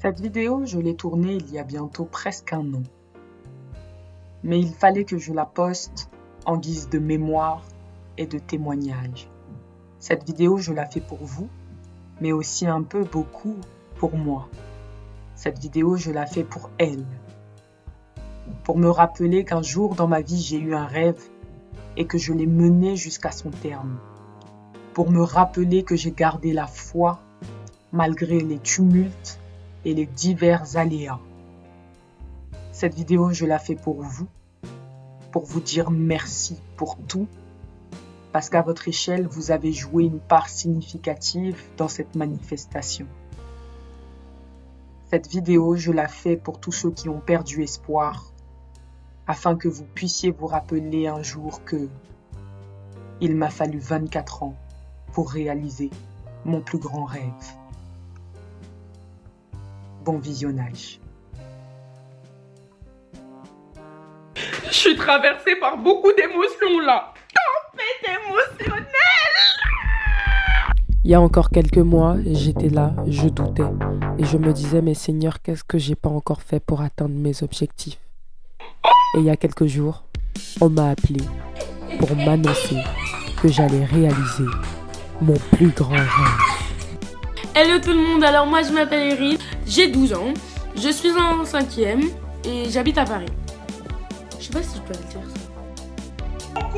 Cette vidéo, je l'ai tournée il y a bientôt presque un an. Mais il fallait que je la poste en guise de mémoire et de témoignage. Cette vidéo, je la fais pour vous, mais aussi un peu beaucoup pour moi. Cette vidéo, je la fais pour elle. Pour me rappeler qu'un jour dans ma vie, j'ai eu un rêve et que je l'ai mené jusqu'à son terme. Pour me rappeler que j'ai gardé la foi malgré les tumultes et les divers aléas. Cette vidéo, je la fais pour vous dire merci pour tout, parce qu'à votre échelle, vous avez joué une part significative dans cette manifestation. Cette vidéo, je la fais pour tous ceux qui ont perdu espoir, afin que vous puissiez vous rappeler un jour que il m'a fallu 24 ans pour réaliser mon plus grand rêve. Bon visionnage. Je suis traversée par beaucoup d'émotions là. Tempête émotionnelle. Il y a encore quelques mois, j'étais là, je doutais. Et je me disais, mais Seigneur, qu'est-ce que j'ai pas encore fait pour atteindre mes objectifs? Et il y a quelques jours, on m'a appelé pour m'annoncer que j'allais réaliser mon plus grand rêve. Hello tout le monde, alors moi je m'appelle Erin, j'ai 12 ans, je suis en 5e et j'habite à Paris. Je sais pas si je peux le dire ça. Tant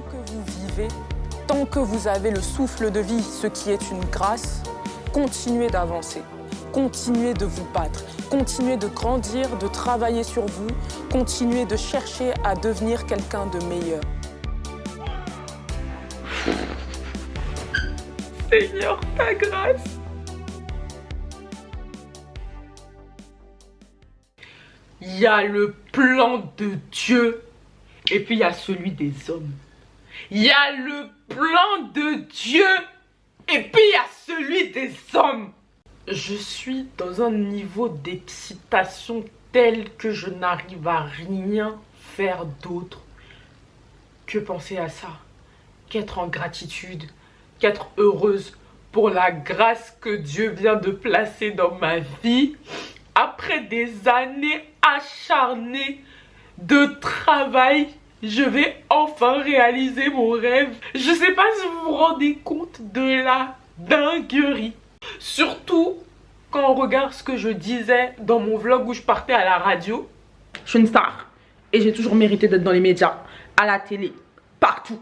que vous vivez, tant que vous avez le souffle de vie, ce qui est une grâce, continuez d'avancer. Continuez de vous battre, continuez de grandir, de travailler sur vous, continuez de chercher à devenir quelqu'un de meilleur. Seigneur, ta grâce. Il y a le plan de Dieu et puis il y a celui des hommes. Il y a le plan de Dieu et puis il y a celui des hommes. Je suis dans un niveau d'excitation tel que je n'arrive à rien faire d'autre que penser à ça, qu'être en gratitude, qu'être heureuse pour la grâce que Dieu vient de placer dans ma vie après des années acharnées de travail. Je vais enfin réaliser mon rêve. Je sais pas si vous vous rendez compte de la dinguerie. Surtout quand on regarde ce que je disais dans mon vlog où je partais à la radio. Je suis une star et j'ai toujours mérité d'être dans les médias, à la télé, partout.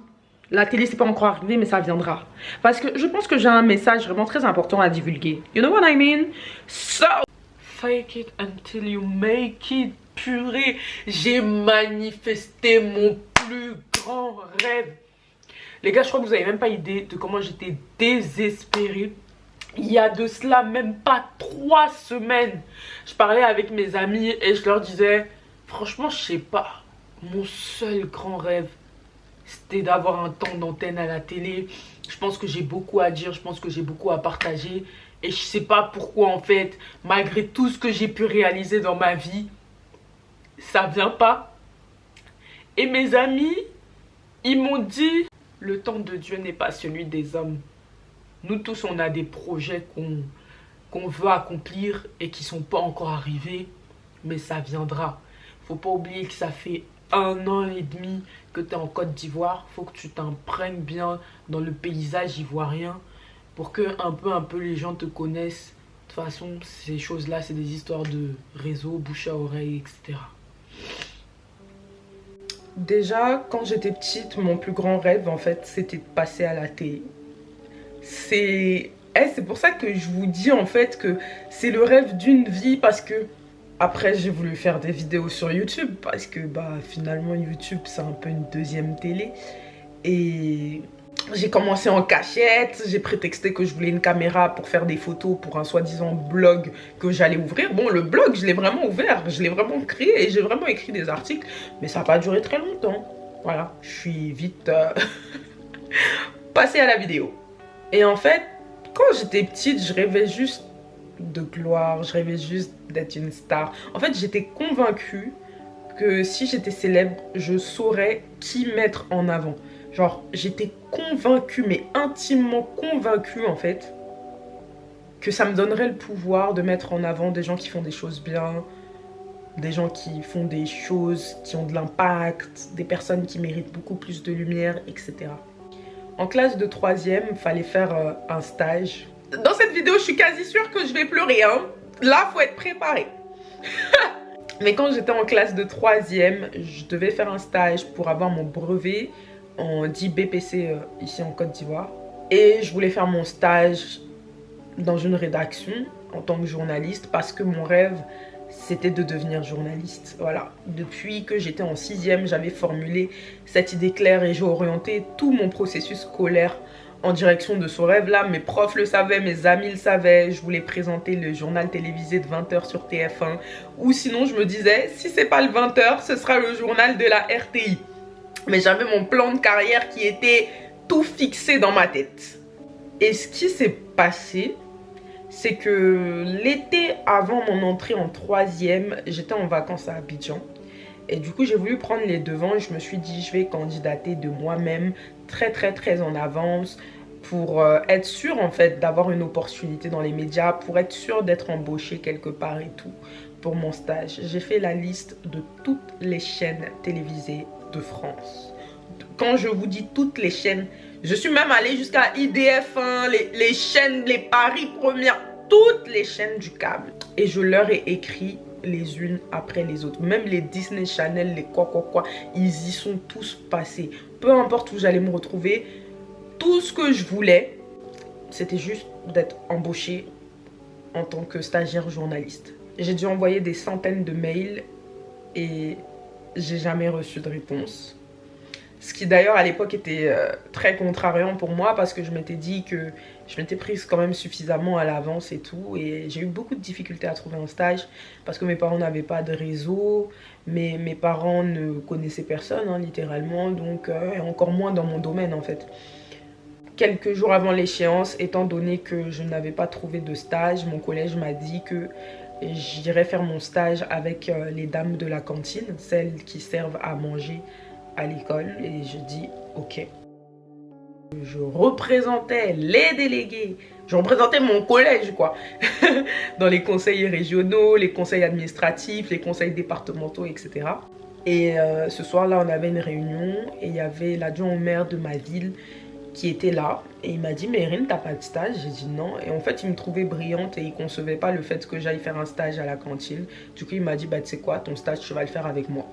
La télé c'est pas encore arrivé mais ça viendra. Parce que je pense que j'ai un message vraiment très important à divulguer. You know what I mean? So, fake it until you make it. Purée, j'ai manifesté mon plus grand rêve. Les gars, je crois que vous avez même pas idée de comment j'étais désespérée. Il y a de cela même pas 3 semaines, je parlais avec mes amis et je leur disais, franchement, je sais pas, mon seul grand rêve, c'était d'avoir un temps d'antenne à la télé. Je pense que j'ai beaucoup à dire, je pense que j'ai beaucoup à partager. Et je sais pas pourquoi en fait, malgré tout ce que j'ai pu réaliser dans ma vie, ça vient pas. Et mes amis, ils m'ont dit, le temps de Dieu n'est pas celui des hommes. Nous tous, on a des projets qu'on veut accomplir et qui ne sont pas encore arrivés, mais ça viendra. Faut pas oublier que ça fait 1 an et demi que tu es en Côte d'Ivoire. Faut que tu t'imprègnes bien dans le paysage ivoirien pour que un peu les gens te connaissent. De toute façon, ces choses-là, c'est des histoires de réseau, bouche à oreille, etc. Déjà, quand j'étais petite, mon plus grand rêve, en fait, c'était de passer à la télé. C'est pour ça que je vous dis en fait que c'est le rêve d'une vie, parce que après j'ai voulu faire des vidéos sur YouTube parce que finalement YouTube c'est un peu une deuxième télé et j'ai commencé en cachette, j'ai prétexté que je voulais une caméra pour faire des photos pour un soi-disant blog que j'allais ouvrir. Bon, le blog je l'ai vraiment ouvert, je l'ai vraiment créé et j'ai vraiment écrit des articles, mais ça n'a pas duré très longtemps. Voilà, je suis vite passée à la vidéo. Et en fait, quand j'étais petite, je rêvais juste de gloire, je rêvais juste d'être une star. En fait, j'étais convaincue que si j'étais célèbre, je saurais qui mettre en avant. Genre, j'étais convaincue, mais intimement convaincue en fait, que ça me donnerait le pouvoir de mettre en avant des gens qui font des choses bien, des gens qui font des choses qui ont de l'impact, des personnes qui méritent beaucoup plus de lumière, etc. En classe de 3e, il fallait faire un stage. Dans cette vidéo, je suis quasi sûre que je vais pleurer, hein. Là, faut être préparé. Mais quand j'étais en classe de 3e, je devais faire un stage pour avoir mon brevet en dit BPC ici en Côte d'Ivoire. Et je voulais faire mon stage dans une rédaction en tant que journaliste parce que mon rêve, c'était de devenir journaliste. Voilà. Depuis que j'étais en 6e, j'avais formulé cette idée claire et j'ai orienté tout mon processus scolaire en direction de ce rêve-là. Mes profs le savaient, mes amis le savaient. Je voulais présenter le journal télévisé de 20h sur TF1. Ou sinon, je me disais, si c'est pas le 20h, ce sera le journal de la RTI. Mais j'avais mon plan de carrière qui était tout fixé dans ma tête. Et ce qui s'est passé, c'est que l'été avant mon entrée en 3e, j'étais en vacances à Abidjan. Et du coup, j'ai voulu prendre les devants et je me suis dit, je vais candidater de moi-même très en avance pour être sûre en fait d'avoir une opportunité dans les médias, pour être sûre d'être embauchée quelque part et tout pour mon stage. J'ai fait la liste de toutes les chaînes télévisées de France. Quand je vous dis toutes les chaînes, je suis même allée jusqu'à IDF1, les chaînes, les Paris Première, toutes les chaînes du câble. Et je leur ai écrit les unes après les autres. Même les Disney Channel, les quoi, ils y sont tous passés. Peu importe où j'allais me retrouver, tout ce que je voulais, c'était juste d'être embauchée en tant que stagiaire journaliste. J'ai dû envoyer des centaines de mails et j'ai jamais reçu de réponse. Ce qui d'ailleurs à l'époque était très contrariant pour moi parce que je m'étais dit que je m'étais prise quand même suffisamment à l'avance et tout. Et j'ai eu beaucoup de difficultés à trouver un stage parce que mes parents n'avaient pas de réseau. Mes parents ne connaissaient personne, hein, littéralement. Donc encore moins dans mon domaine en fait. Quelques jours avant l'échéance, étant donné que je n'avais pas trouvé de stage, mon collège m'a dit que j'irais faire mon stage avec les dames de la cantine, celles qui servent à manger à l'école. Et je dis ok. Je représentais les délégués, je représentais mon collège quoi, dans les conseils régionaux, les conseils administratifs, les conseils départementaux, etc. Et ce soir-là, on avait une réunion et il y avait l'adjoint au maire de ma ville qui était là. Et il m'a dit, mais Erin, t'as pas de stage? J'ai dit non. Et en fait, il me trouvait brillante et il concevait pas le fait que j'aille faire un stage à la cantine. Du coup, il m'a dit, bah tu sais quoi, ton stage, tu vas le faire avec moi.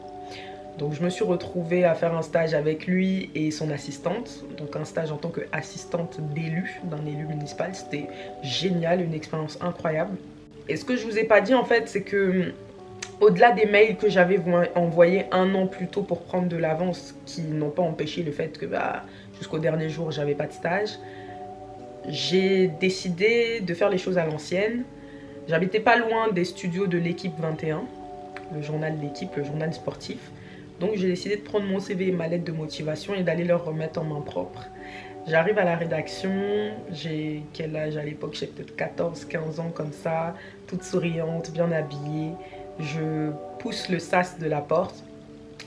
Donc je me suis retrouvée à faire un stage avec lui et son assistante. Donc un stage en tant qu'assistante d'élu, d'un élu municipal. C'était génial, une expérience incroyable. Et ce que je vous ai pas dit en fait, c'est que au-delà des mails que j'avais envoyés 1 an plus tôt pour prendre de l'avance, qui n'ont pas empêché le fait que jusqu'au dernier jour, j'avais pas de stage, j'ai décidé de faire les choses à l'ancienne. J'habitais pas loin des studios de l'équipe 21, le journal de l'équipe, le journal sportif. Donc j'ai décidé de prendre mon CV et ma lettre de motivation et d'aller leur remettre en main propre. J'arrive à la rédaction, j'ai quel âge à l'époque? J'ai peut-être 14-15 ans comme ça, toute souriante, bien habillée. Je pousse le sas de la porte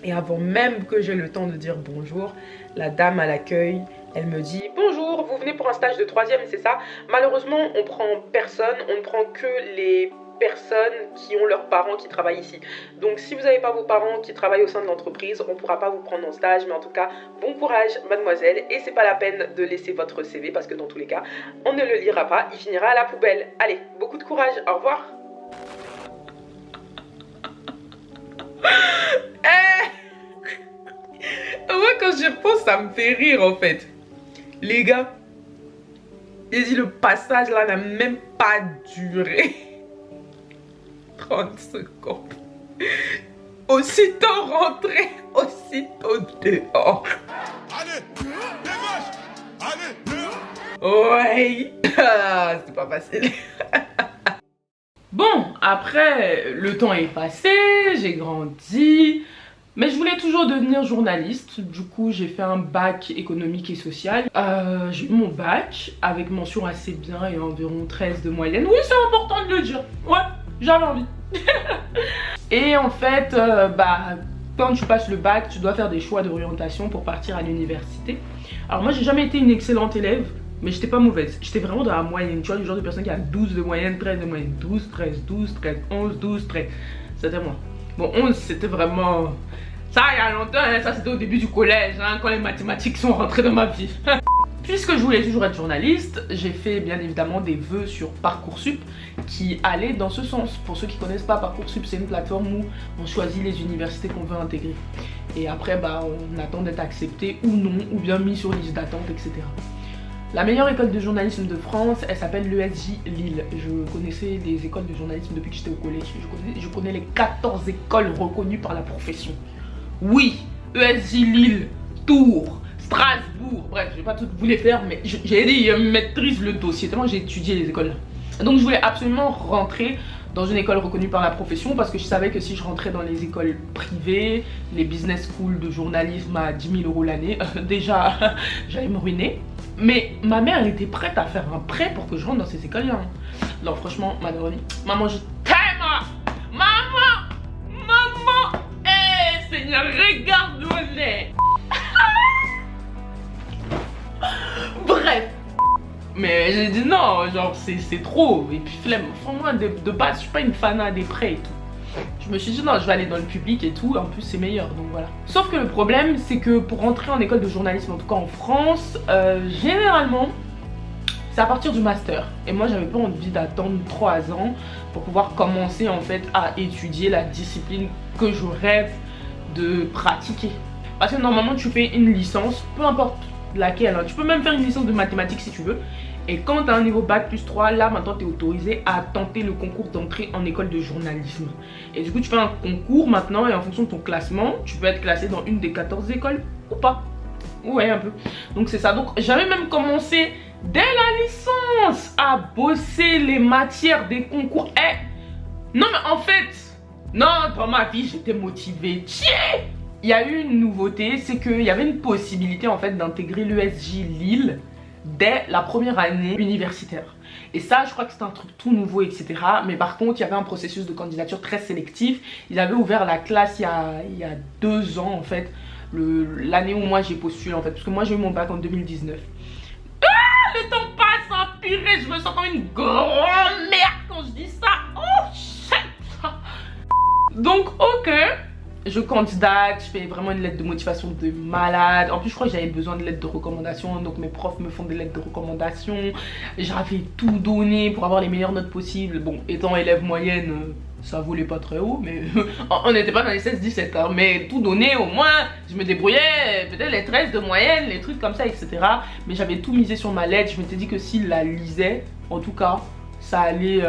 et avant même que j'ai le temps de dire bonjour, la dame à l'accueil, elle me dit « Bonjour, vous venez pour un stage de 3e, c'est ça? Malheureusement, on prend personne, on ne prend que les personnes qui ont leurs parents qui travaillent ici. Donc si vous n'avez pas vos parents qui travaillent au sein de l'entreprise, on ne pourra pas vous prendre en stage. Mais en tout cas, bon courage mademoiselle. Et c'est pas la peine de laisser votre CV parce que dans tous les cas, on ne le lira pas. Il finira à la poubelle. Allez, beaucoup de courage. Au revoir. » Moi quand j'y repense, ça me fait rire en fait. Les gars, j'ai dit le passage là n'a même pas duré 30 secondes. Aussitôt rentré, aussitôt dehors. Allez, dégage. Allez, dehors. Ouais, c'est pas facile. Bon, après, le temps est passé, j'ai grandi. Mais je voulais toujours devenir journaliste. Du coup, j'ai fait un bac économique et social. J'ai eu mon bac avec mention assez bien et environ 13 de moyenne. Oui, c'est important de le dire. Ouais, j'avais envie. Et en fait, quand tu passes le bac, tu dois faire des choix d'orientation pour partir à l'université. Alors moi, j'ai jamais été une excellente élève, mais j'étais pas mauvaise. J'étais vraiment dans la moyenne, tu vois, du genre de personne qui a 12 de moyenne, 13 de moyenne, 12, 13, 12, 13, 11, 12, 13. C'était moi. Bon, 11, c'était vraiment... Ça, il y a longtemps, hein, ça c'était au début du collège, hein, quand les mathématiques sont rentrées dans ma vie. Puisque je voulais toujours être journaliste, j'ai fait bien évidemment des vœux sur Parcoursup qui allaient dans ce sens. Pour ceux qui ne connaissent pas, Parcoursup, c'est une plateforme où on choisit les universités qu'on veut intégrer. Et après, bah, on attend d'être accepté ou non, ou bien mis sur liste d'attente, etc. La meilleure école de journalisme de France, elle s'appelle l'ESJ Lille. Je connaissais les écoles de journalisme depuis que j'étais au collège. Je connais les 14 écoles reconnues par la profession. Oui, ESJ Lille, Tours, Strasbourg, bref, je vais pas tout vous les faire, mais j'ai dit, je maîtrise le dossier, tellement j'ai étudié les écoles. Donc je voulais absolument rentrer dans une école reconnue par la profession parce que je savais que si je rentrais dans les écoles privées, les business schools de journalisme à 10 000 € l'année, déjà j'allais me ruiner. Mais ma mère, elle était prête à faire un prêt pour que je rentre dans ces écoles-là. Alors franchement, maman, je t'aime. Maman, Seigneur, regarde où on est. Bref. Mais j'ai dit non, genre c'est trop. Et puis flemme. Franchement, de base, je suis pas une fanat des prêts et tout. Je me suis dit non, je vais aller dans le public et tout. En plus, c'est meilleur, donc voilà. Sauf que le problème, c'est que pour rentrer en école de journalisme, en tout cas en France, généralement, c'est à partir du master. Et moi, j'avais pas envie d'attendre 3 ans pour pouvoir commencer en fait à étudier la discipline que je rêve de pratiquer. Parce que normalement, tu fais une licence, peu importe laquelle, hein. Tu peux même faire une licence de mathématiques si tu veux. Et quand tu as un niveau bac plus 3, là maintenant tu es autorisé à tenter le concours d'entrée en école de journalisme. Et du coup tu fais un concours maintenant et en fonction de ton classement, tu peux être classé dans une des 14 écoles ou pas. Ouais, un peu. Donc c'est ça. Donc j'avais même commencé dès la licence à bosser les matières des concours. Non mais en fait, non, dans ma vie j'étais motivée. Tiens, il y a eu une nouveauté, c'est qu'il y avait une possibilité en fait d'intégrer l'ESJ Lille dès la première année universitaire. Et ça, je crois que c'est un truc tout nouveau, etc. Mais par contre, il y avait un processus de candidature très sélectif. Ils avaient ouvert la classe il y a 2 ans, en fait. L'année où moi j'ai postulé, en fait. Parce que moi, j'ai eu mon bac en 2019. Ah, le temps passe, hein, purée. Je me sens comme une grande merde quand je dis ça. Oh, shit. Donc, ok. Je candidate, je fais vraiment une lettre de motivation de malade. En plus, je crois que j'avais besoin de lettres de recommandation. Donc, mes profs me font des lettres de recommandation. J'avais tout donné pour avoir les meilleures notes possibles. Bon, étant élève moyenne, ça volait pas très haut. Mais on n'était pas dans les 16-17. Hein, mais tout donné, au moins, je me débrouillais. Peut-être les 13 de moyenne, les trucs comme ça, etc. Mais j'avais tout misé sur ma lettre. Je m'étais dit que s'ils la lisaient, en tout cas, ça allait...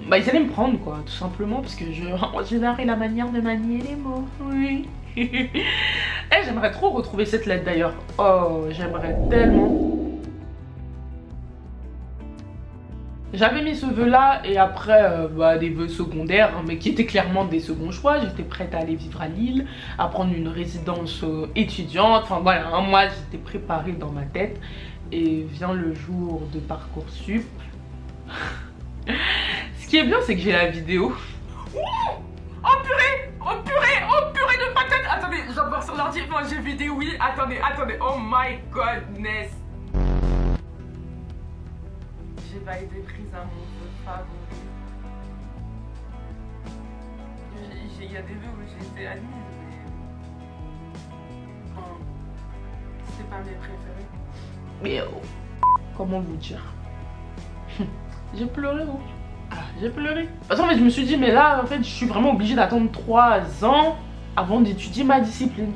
Bah ils allaient me prendre quoi, tout simplement, parce que j'ai la manière de manier les mots, oui. J'aimerais trop retrouver cette lettre d'ailleurs. Oh, j'aimerais tellement. J'avais mis ce vœu là et après des vœux secondaires, hein, mais qui étaient clairement des seconds choix. J'étais prête à aller vivre à Lille, à prendre une résidence étudiante. Enfin voilà, hein, moi j'étais préparée dans ma tête. Et vient le jour de Parcoursup. Ce qui est bien, c'est que j'ai la vidéo. Oh purée de patate. Attendez, j'en vois sur l'ordi. Moi j'ai vidéo, oui. Attendez. Oh my godness. J'ai pas été prise à mon vœu favori. Il y a des vœux où j'ai été admise, mais bon, c'est pas mes préférés. Mais comment vous dire? J'ai pleuré, non? J'ai pleuré. Parce qu'en fait, je me suis dit, mais là, en fait, je suis vraiment obligée d'attendre 3 ans avant d'étudier ma discipline.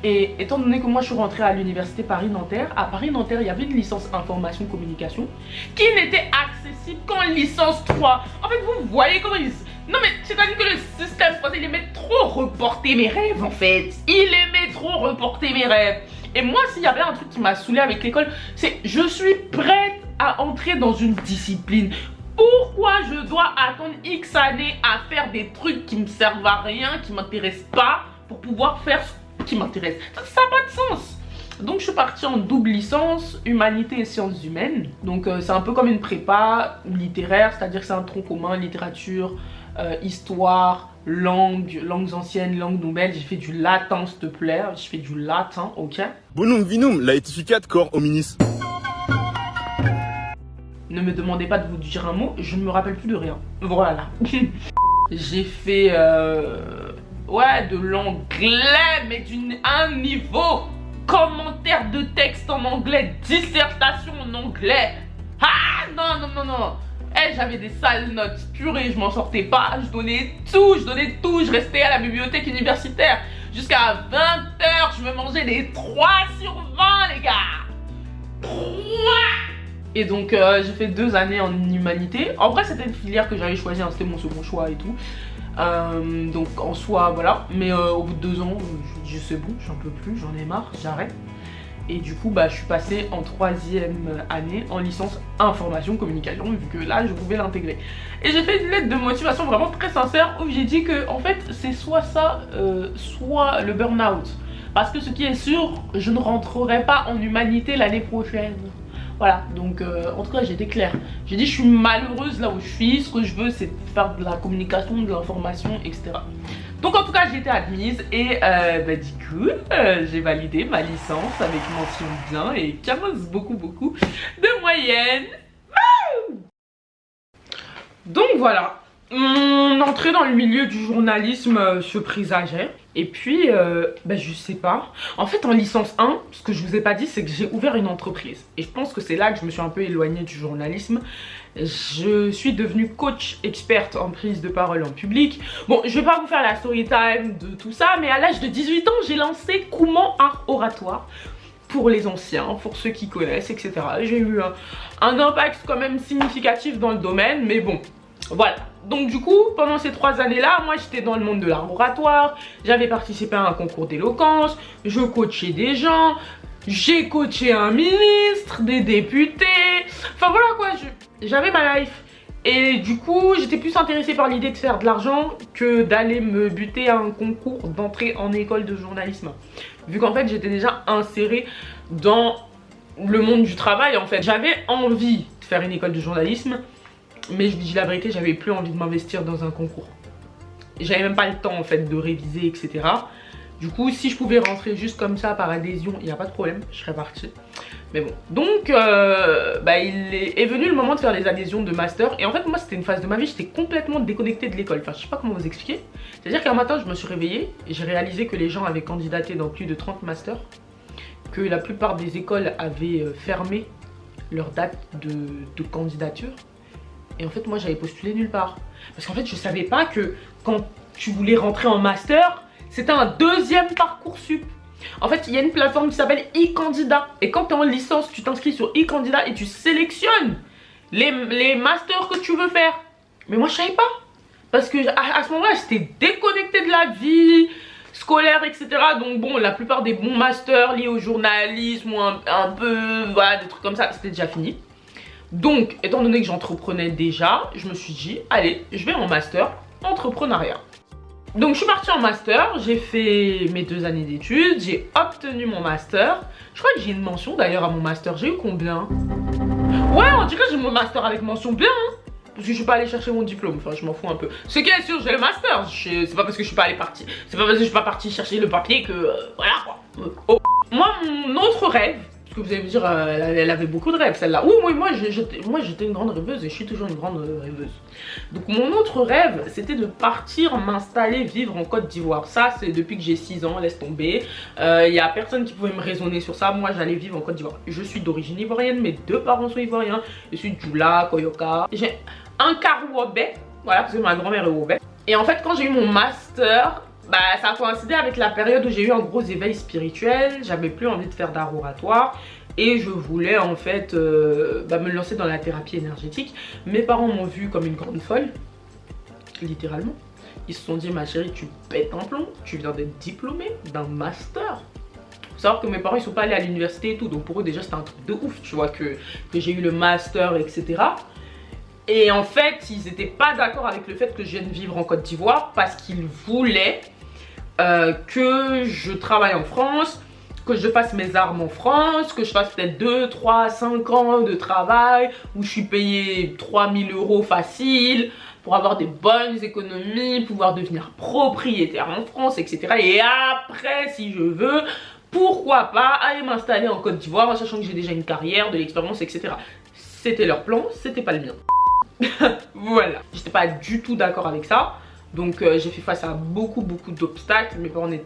Et étant donné que moi, je suis rentrée à l'université Paris-Nanterre, à Paris-Nanterre, il y avait une licence information-communication qui n'était accessible qu'en licence 3. En fait, vous voyez comment ils... Non, mais c'est-à-dire que le système français, il aimait trop reporter mes rêves, en fait. Il aimait trop reporter mes rêves. Et moi, s'il y avait un truc qui m'a saoulée avec l'école, c'est je suis prête à entrer dans une discipline. Pourquoi je dois attendre X années à faire des trucs qui me servent à rien, qui m'intéressent pas, pour pouvoir faire ce qui m'intéresse? Ça n'a pas de sens. Donc je suis partie en double licence, humanité et sciences humaines. Donc c'est un peu comme une prépa littéraire, c'est-à-dire que c'est un tronc commun, littérature, histoire, langues anciennes, langues nouvelles. J'ai fait du latin, s'il te plaît. J'ai fait du latin, ok? Bonum vinum, laetificat cor hominis. Ne me demandez pas de vous dire un mot, je ne me rappelle plus de rien. Voilà. J'ai fait ouais, de l'anglais, mais un niveau. Commentaire de texte en anglais, dissertation en anglais. Ah non. Eh, j'avais des sales notes, purée, je m'en sortais pas. Je donnais tout. Je restais à la bibliothèque universitaire jusqu'à 20h. Je me mangeais des 3 sur 20, les gars. 3. Et donc j'ai fait 2 années en humanité. En vrai c'était une filière que j'avais choisie, hein, c'était mon second choix et tout. Donc en soi voilà. Mais au bout de 2 ans, je dis c'est bon, j'en peux plus, j'en ai marre, j'arrête. Et du coup bah je suis passée en 3e année en licence information communication, vu que là je pouvais l'intégrer. Et j'ai fait une lettre de motivation vraiment très sincère où j'ai dit que en fait c'est soit ça, soit le burn-out. Parce que ce qui est sûr, je ne rentrerai pas en humanité l'année prochaine. Voilà, donc en tout cas j'étais claire. J'ai dit je suis malheureuse là où je suis, ce que je veux c'est faire de la communication, de l'information, etc. Donc en tout cas j'ai été admise et bah, du coup j'ai validé ma licence avec mention bien et 15 beaucoup de moyenne. Donc voilà, mon entrée dans le milieu du journalisme se présageait. Et puis, bah, je sais pas. En fait, en licence 1, ce que je vous ai pas dit, c'est que j'ai ouvert une entreprise. Et je pense que c'est là que je me suis un peu éloignée du journalisme. Je suis devenue coach experte en prise de parole en public. Bon, je vais pas vous faire la story time de tout ça, mais à l'âge de 18 ans, j'ai lancé Comment Art Oratoire. Pour les anciens, pour ceux qui connaissent, etc. J'ai eu un impact quand même significatif dans le domaine, mais bon, voilà. Donc du coup, pendant ces 3 années-là, moi j'étais dans le monde de l'art oratoire, j'avais participé à un concours d'éloquence, je coachais des gens, j'ai coaché un ministre, des députés, enfin voilà quoi, j'avais ma life. Et du coup, j'étais plus intéressée par l'idée de faire de l'argent que d'aller me buter à un concours d'entrée en école de journalisme. Vu qu'en fait, j'étais déjà insérée dans le monde du travail en fait. J'avais envie de faire une école de journalisme, mais je vous dis la vérité, j'avais plus envie de m'investir dans un concours. J'avais même pas le temps en fait de réviser, etc. Du coup, si je pouvais rentrer juste comme ça par adhésion, il n'y a pas de problème, je serais partie. Mais bon, donc bah, il est venu le moment de faire les adhésions de master. Et en fait, moi, c'était une phase de ma vie, j'étais complètement déconnectée de l'école. Enfin, je sais pas comment vous expliquer. C'est-à-dire qu'un matin, je me suis réveillée et j'ai réalisé que les gens avaient candidaté dans plus de 30 masters. Que la plupart des écoles avaient fermé leur date de candidature. Et en fait, moi, j'avais postulé nulle part. Parce qu'en fait, je savais pas que quand tu voulais rentrer en master, c'était un 2e Parcoursup. En fait, il y a une plateforme qui s'appelle e-candidat. Et quand tu es en licence, tu t'inscris sur e-candidat et tu sélectionnes les masters que tu veux faire. Mais moi, je savais pas. Parce que à ce moment-là, j'étais déconnectée de la vie scolaire, etc. Donc bon, la plupart des bons masters liés au journalisme ou un peu, voilà, des trucs comme ça, c'était déjà fini. Donc, étant donné que j'entreprenais déjà, je me suis dit, allez, je vais en master entrepreneuriat. Donc, je suis partie en master, j'ai fait mes 2 années d'études, j'ai obtenu mon master. Je crois que j'ai une mention d'ailleurs à mon master. J'ai eu combien? Ouais, on dirait que j'ai mon master avec mention bien, hein. Parce que je suis pas allée chercher mon diplôme, enfin je m'en fous un peu. Ce qui est sûr, j'ai le master. C'est pas parce que je suis pas allée partie. C'est pas parce que je suis pas partie chercher le papier que voilà quoi. Oh. Moi, mon autre rêve, parce que vous allez me dire, elle avait beaucoup de rêves celle-là. Oui, moi j'étais une grande rêveuse et je suis toujours une grande rêveuse. Donc mon autre rêve, c'était de partir m'installer, vivre en Côte d'Ivoire. Ça, c'est depuis que j'ai 6 ans, laisse tomber. Il y a personne qui pouvait me raisonner sur ça. Moi, j'allais vivre en Côte d'Ivoire. Je suis d'origine ivoirienne, mes 2 parents sont ivoiriens. Je suis Djoula, Koyoka. J'ai un Karouobé, voilà, parce que ma grand-mère est Wobé. Et en fait, quand j'ai eu mon master, bah, ça a coïncidé avec la période où j'ai eu un gros éveil spirituel. J'avais plus envie de faire d'art oratoire. Et je voulais en fait me lancer dans la thérapie énergétique. Mes parents m'ont vue comme une grande folle, littéralement. Ils se sont dit, ma chérie, tu pètes un plomb, tu viens d'être diplômée d'un master. Faut savoir que mes parents ils sont pas allés à l'université et tout, donc pour eux déjà c'était un truc de ouf, tu vois, que j'ai eu le master, etc. Et en fait, ils n'étaient pas d'accord avec le fait que je vienne vivre en Côte d'Ivoire parce qu'ils voulaient que je travaille en France, que je fasse mes armes en France, que je fasse peut-être 2, 3, 5 ans de travail où je suis payée 3000 € facile, pour avoir des bonnes économies, pouvoir devenir propriétaire en France, etc. Et après, si je veux, pourquoi pas aller m'installer en Côte d'Ivoire en sachant que j'ai déjà une carrière, de l'expérience, etc. C'était leur plan, c'était pas le mien. Voilà. J'étais pas du tout d'accord avec ça. Donc j'ai fait face à beaucoup d'obstacles. Mes parents n'étaient...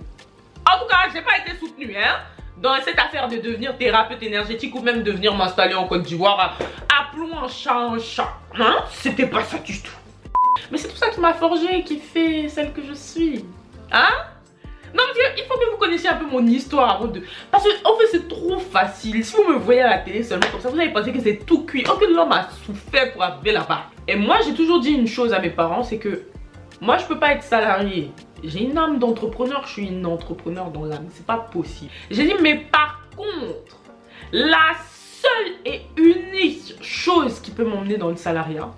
En tout cas, j'ai pas été soutenue, hein, dans cette affaire de devenir thérapeute énergétique ou même de venir m'installer en Côte d'Ivoire. Appelons un chat, hein. C'était pas ça du tout. Mais c'est tout ça qui m'a forgée, qui fait celle que je suis. Hein? Non, parce qu'il faut que vous connaissiez un peu mon histoire avant de... Parce que en fait c'est trop facile. Si vous me voyez à la télé seulement comme ça, vous allez penser que c'est tout cuit. Oh, que l'homme a souffert pour arriver là-bas. Et moi j'ai toujours dit une chose à mes parents, c'est que moi je peux pas être salarié. J'ai une âme d'entrepreneur, je suis une entrepreneur dans l'âme. C'est pas possible. J'ai dit mais par contre, la seule et unique chose qui peut m'emmener dans le salariat,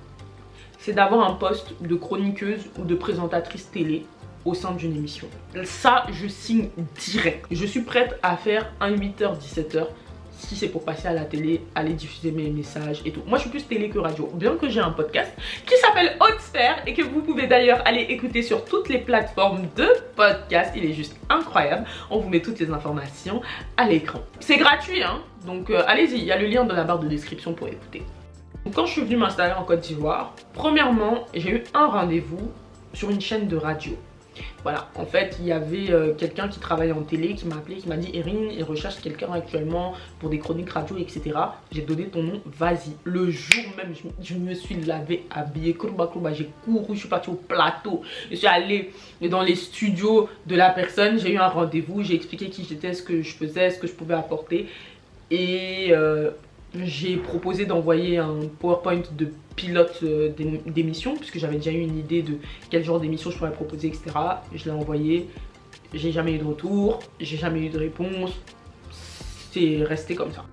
c'est d'avoir un poste de chroniqueuse ou de présentatrice télé au sein d'une émission. Ça, je signe direct. Je suis prête à faire un 8h, 17h si c'est pour passer à la télé, aller diffuser mes messages et tout. Moi, je suis plus télé que radio, bien que j'ai un podcast qui s'appelle Haute Sphère et que vous pouvez d'ailleurs aller écouter sur toutes les plateformes de podcast. Il est juste incroyable. On vous met toutes les informations à l'écran. C'est gratuit, hein, donc allez-y, il y a le lien dans la barre de description pour écouter. Donc, quand je suis venue m'installer en Côte d'Ivoire, premièrement, j'ai eu un rendez-vous sur une chaîne de radio. Voilà, en fait, il y avait quelqu'un qui travaillait en télé qui m'a appelé, qui m'a dit Erin, il recherche quelqu'un actuellement pour des chroniques radio, etc. J'ai donné ton nom, vas-y. Le jour même, je me suis lavé, habillée, j'ai couru, je suis partie au plateau, je suis allée dans les studios de la personne, j'ai eu un rendez-vous, j'ai expliqué qui j'étais, ce que je faisais, ce que je pouvais apporter. Et j'ai proposé d'envoyer un PowerPoint de pilote d'émission, puisque j'avais déjà eu une idée de quel genre d'émission je pourrais proposer, etc. Je l'ai envoyé, j'ai jamais eu de retour, j'ai jamais eu de réponse, c'est resté comme ça.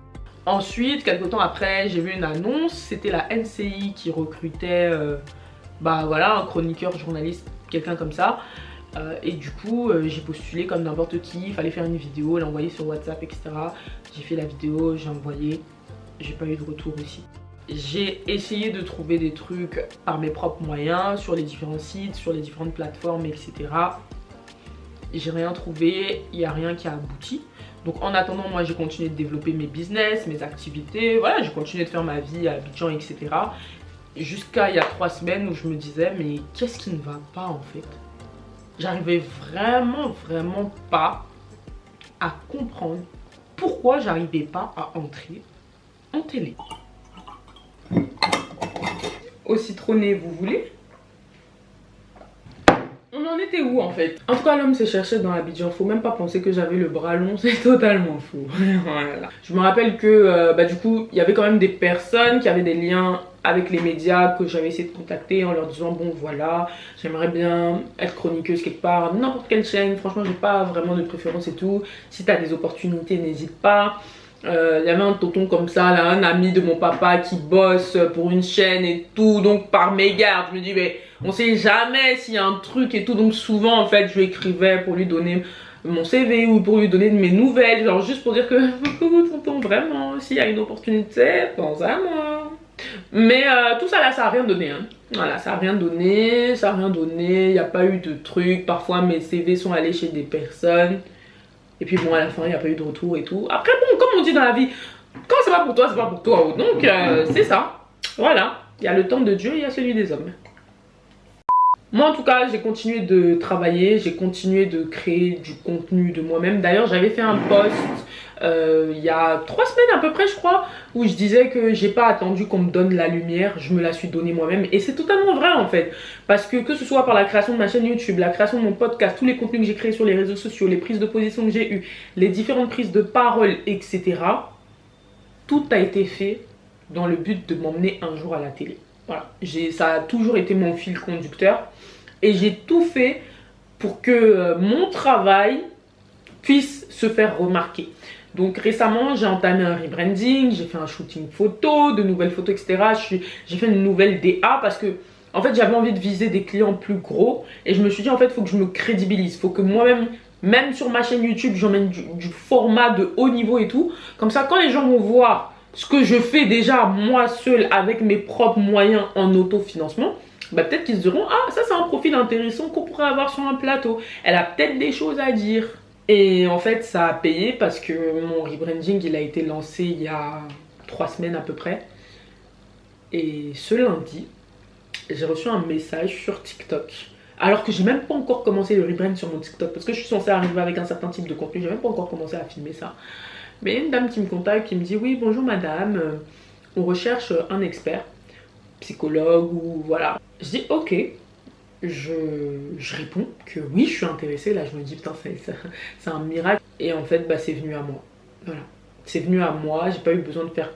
Ensuite, quelques temps après, j'ai vu une annonce, c'était la NCI qui recrutait bah voilà, un chroniqueur, journaliste, quelqu'un comme ça. Et du coup, j'ai postulé comme n'importe qui, il fallait faire une vidéo, l'envoyer sur WhatsApp, etc. J'ai fait la vidéo, j'ai envoyé, j'ai pas eu de retour aussi. J'ai essayé de trouver des trucs par mes propres moyens, sur les différents sites, sur les différentes plateformes, etc. J'ai rien trouvé, il n'y a rien qui a abouti. Donc en attendant, moi j'ai continué de développer mes business, mes activités, voilà, j'ai continué de faire ma vie à Abidjan, etc. Jusqu'à il y a 3 semaines où je me disais, mais qu'est-ce qui ne va pas en fait? J'arrivais vraiment pas à comprendre pourquoi j'arrivais pas à entrer en télé. Au citronné, vous voulez? On en était où en fait? En tout cas, l'homme s'est cherché dans l'Abidjan. Faut même pas penser que j'avais le bras long, c'est totalement faux. Voilà. Je me rappelle que du coup, il y avait quand même des personnes qui avaient des liens avec les médias que j'avais essayé de contacter en leur disant bon voilà, j'aimerais bien être chroniqueuse quelque part, n'importe quelle chaîne. Franchement, j'ai pas vraiment de préférence et tout. Si t'as des opportunités, n'hésite pas. Il y avait un tonton comme ça, là, un ami de mon papa qui bosse pour une chaîne et tout, donc par mégarde, je me dis mais on sait jamais s'il y a un truc et tout, donc souvent en fait je lui écrivais pour lui donner mon CV ou pour lui donner de mes nouvelles, genre juste pour dire que coucou tonton, vraiment, s'il y a une opportunité, pense à moi. Mais tout ça là, ça a rien donné, hein. Voilà, ça a rien donné, il n'y a pas eu de truc, parfois mes CV sont allés chez des personnes. Et puis bon, à la fin, il n'y a pas eu de retour et tout. Après, bon, comme on dit dans la vie, quand c'est pas pour toi, c'est pas pour toi. Donc, c'est ça. Voilà. Il y a le temps de Dieu et il y a celui des hommes. Moi, en tout cas, j'ai continué de travailler. J'ai continué de créer du contenu de moi-même. D'ailleurs, j'avais fait un post il y a 3 semaines à peu près, je crois, où je disais que j'ai pas attendu qu'on me donne la lumière. Je me la suis donnée moi-même. Et c'est totalement vrai, en fait. Parce que ce soit par la création de ma chaîne YouTube, la création de mon podcast, tous les contenus que j'ai créés sur les réseaux sociaux, les prises de position que j'ai eues, les différentes prises de parole, etc. Tout a été fait dans le but de m'emmener un jour à la télé. Voilà. Ça a toujours été mon fil conducteur. Et j'ai tout fait pour que mon travail puisse se faire remarquer. Donc récemment, j'ai entamé un rebranding, j'ai fait un shooting photo, de nouvelles photos, etc. J'ai fait une nouvelle DA parce que en fait, j'avais envie de viser des clients plus gros. Et je me suis dit, en fait, il faut que je me crédibilise. Il faut que moi-même, même sur ma chaîne YouTube, j'emmène du format de haut niveau et tout. Comme ça, quand les gens vont voir ce que je fais déjà moi seule avec mes propres moyens en autofinancement, bah peut-être qu'ils se diront, ah ça c'est un profil intéressant qu'on pourrait avoir sur un plateau. Elle a peut-être des choses à dire. Et en fait ça a payé parce que mon rebranding il a été lancé il y a 3 semaines à peu près. Et ce lundi, j'ai reçu un message sur TikTok. Alors que j'ai même pas encore commencé le rebrand sur mon TikTok. Parce que je suis censée arriver avec un certain type de contenu. J'ai même pas encore commencé à filmer ça. Mais il y a une dame qui me contacte qui me dit, oui bonjour madame, on recherche un expert, psychologue ou voilà. Je dis ok. Je réponds que oui, je suis intéressée. Là, je me dis, putain, c'est un miracle. Et en fait, bah, c'est venu à moi. Voilà. C'est venu à moi. J'ai pas eu besoin de faire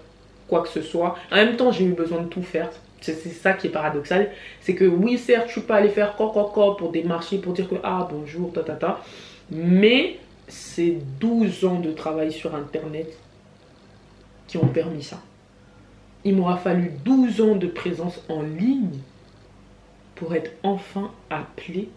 quoi que ce soit. En même temps, j'ai eu besoin de tout faire. C'est ça qui est paradoxal. C'est que oui, certes, je suis pas allée faire quoi pour démarcher, pour dire que ah, bonjour, ta. Mais c'est 12 ans de travail sur Internet qui ont permis ça. Il m'aura fallu 12 ans de présence en ligne pour être enfin appelé